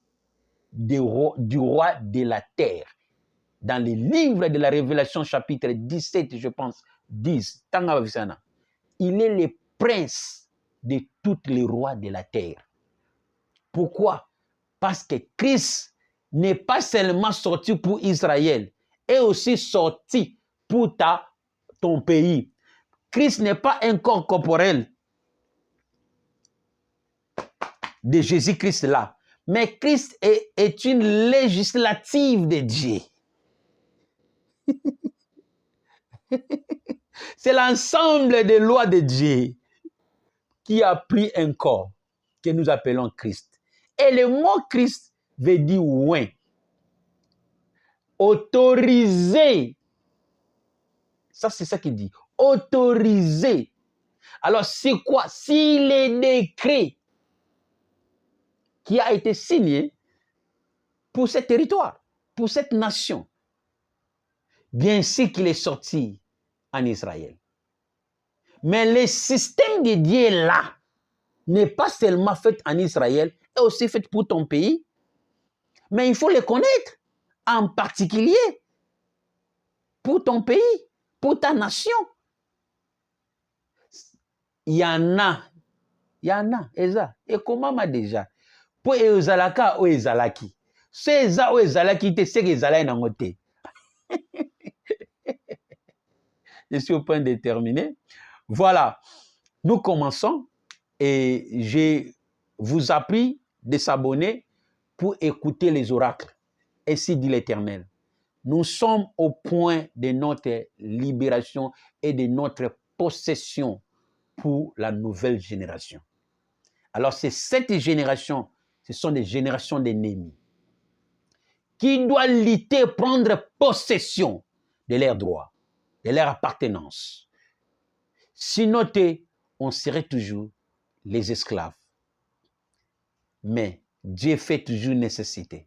du roi de la terre. Dans les livres de la Révélation, chapitre 17, je pense, 10, il est le prince de tous les rois de la terre. Pourquoi? Parce que Christ n'est pas seulement sorti pour Israël, est aussi sorti pour ton pays. Christ n'est pas un corps corporel de Jésus-Christ là, mais Christ est une législative de Dieu. C'est l'ensemble des lois de Dieu qui a pris un corps que nous appelons Christ. Et le mot Christ veut dire oint, autorisé. Ça, c'est ça qu'il dit. Autorisé. Alors, c'est quoi? Si les décrets qui a été signé pour ce territoire, pour cette nation, bien sûr qu'il est sorti en Israël. Mais le système de Dieu là n'est pas seulement fait en Israël, est aussi fait pour ton pays. Mais il faut le connaître, en particulier pour ton pays, pour ta nation. Il y en a, Eza. Et comment m'a déjà? Pour Ezalaka ou Ezalaki. C'est Eza ou Ezalaki, c'est Ezalaki dans notre. Je suis au point de terminer. Voilà, nous commençons et je vous prie de s'abonner pour écouter les oracles. Ainsi dit l'Éternel. Nous sommes au point de notre libération et de notre possession pour la nouvelle génération. Alors, c'est cette génération, ce sont des générations d'ennemis qui doit lutter, prendre possession de leurs droits, de leur appartenance. Sinon, on serait toujours les esclaves. Mais Dieu fait toujours nécessité.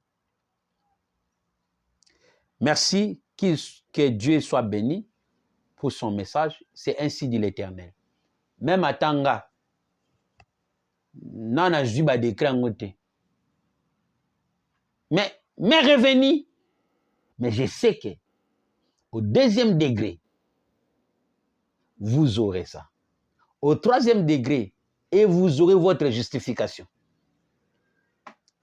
Merci, que Dieu soit béni pour son message. C'est ainsi dit l'Éternel. Même à Tanga, nana juba décret en côté. Mais revenu, mais je sais que au 2e degré, vous aurez ça. Au 3e degré, et vous aurez votre justification.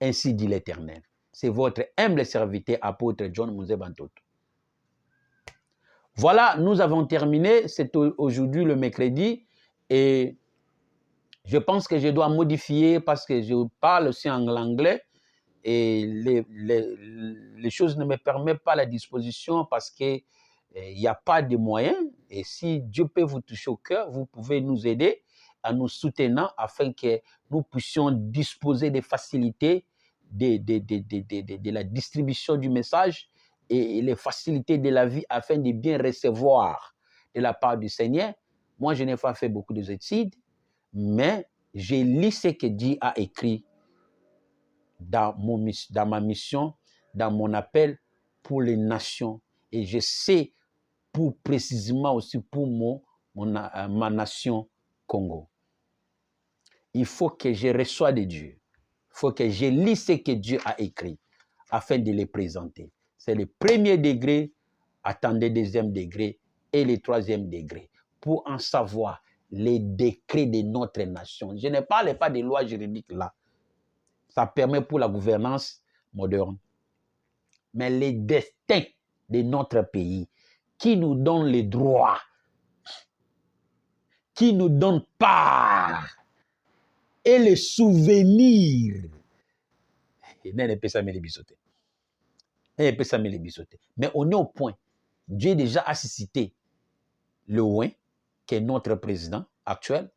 Ainsi dit l'Éternel. C'est votre humble serviteur, apôtre John Mouzé Bantoto. Voilà, nous avons terminé. C'est aujourd'hui le mercredi. Et je pense que je dois modifier parce que je parle aussi en anglais. Et les choses ne me permettent pas la disposition parce qu'il n'y a pas de moyens. Et si Dieu peut vous toucher au cœur, vous pouvez nous aider en nous soutenant afin que nous puissions disposer des facilités de la distribution du message et les facilités de la vie afin de bien recevoir de la part du Seigneur. Moi, je n'ai pas fait beaucoup d'études, mais j'ai lu ce que Dieu a écrit dans ma mission, dans mon appel pour les nations. Et je sais précisément aussi pour ma nation Congo. Il faut que je reçoive de Dieu. Il faut que je lise ce que Dieu a écrit afin de les présenter. C'est le 1er degré, attendez 2e degré et le 3e degré pour en savoir les décrets de notre nation. Je ne parle pas des lois juridiques là. Ça permet pour la gouvernance moderne. Mais les destins de notre pays qui nous donnent les droits, qui nous donnent part et les souvenirs. Mais on est au point. Dieu déjà a suscité le Ouin, qui est notre président actuel,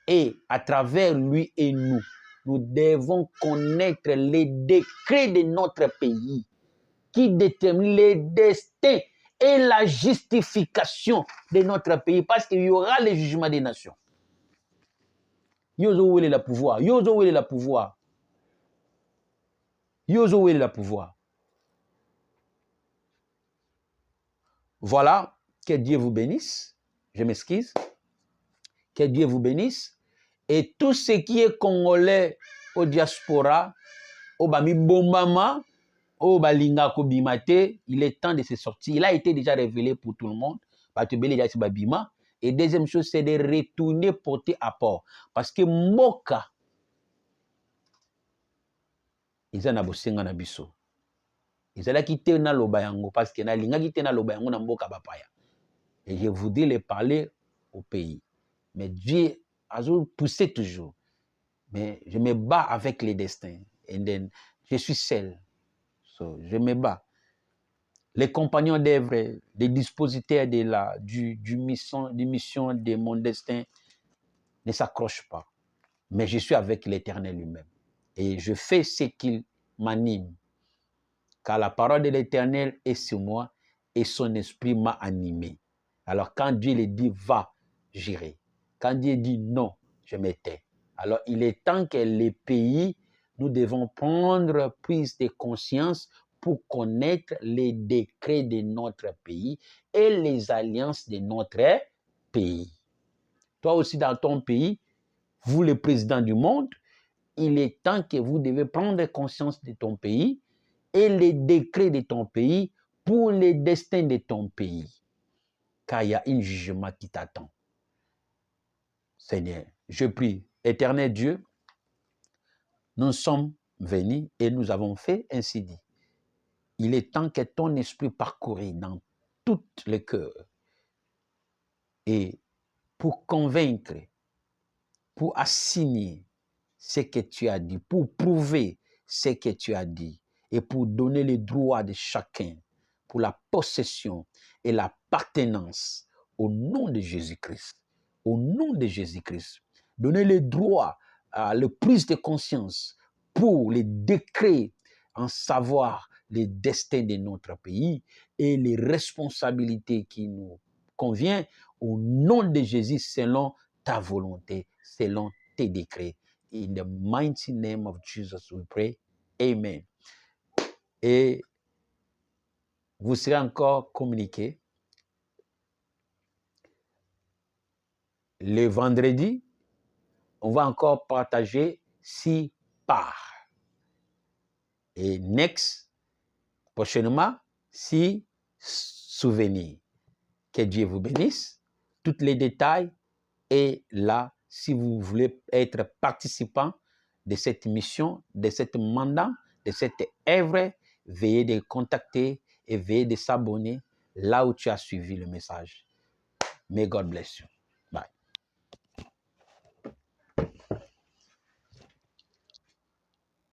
et à travers lui et nous devons connaître les décrets de notre pays qui déterminent les destins et la justification de notre pays, parce qu'il y aura le jugement des nations. Yozo, où est le pouvoir? Yozo, où est le pouvoir? Yozo, où est le pouvoir? Voilà, que Dieu vous bénisse. Je m'excuse. Que Dieu vous bénisse. Et tout ce qui est congolais au diaspora, au Bami Bombama, au Balinga Kobimate, il est temps de se sortir. Il a été déjà révélé pour tout le monde. Et deuxième chose, c'est de retourner porter apport. Parce que Moka, ils en ont bossé en abisso. Ils ont quitté na lobayango parce que na linga quitté na lobayango na Moka bapaya. Et je voudrais les parler au pays. Mais Dieu a poussé toujours. Mais je me bats avec les destins. Et je suis seul. So, je me bats. Les compagnons d'œuvre, les dispositaires du mission de mon destin ne s'accrochent pas. Mais je suis avec l'Éternel lui-même. Et je fais ce qu'il m'anime. Car la parole de l'Éternel est sur moi et son esprit m'a animé. Alors quand Dieu le dit, va, j'irai. Quand Dieu dit non, je me tais. Alors il est temps que les pays, nous devons prendre prise de conscience pour connaître les décrets de notre pays et les alliances de notre pays. Toi aussi dans ton pays, vous le président du monde, il est temps que vous devez prendre conscience de ton pays et les décrets de ton pays pour les destins de ton pays. Car il y a un jugement qui t'attend. Seigneur, je prie, éternel Dieu, nous sommes venus et nous avons fait ainsi dit. Il est temps que ton esprit parcourt dans tous les cœurs et pour convaincre, pour assigner ce que tu as dit, pour prouver ce que tu as dit et pour donner les droits de chacun pour la possession et l'appartenance au nom de Jésus-Christ. Au nom de Jésus-Christ. Donner les droits à la prise de conscience pour les décrets en savoir le destin de notre pays et les responsabilités qui nous conviennent au nom de Jésus selon ta volonté, selon tes décrets. In the mighty name of Jesus we pray. Amen. Et vous serez encore communiqué le vendredi. On va encore partager 6 parts. Et prochainement, 6 souvenirs. Que Dieu vous bénisse. Tous les détails est là si vous voulez être participant de cette mission, de cette mandat, de cette œuvre. Veuillez de contacter et veuillez de s'abonner là où tu as suivi le message. May God bless you.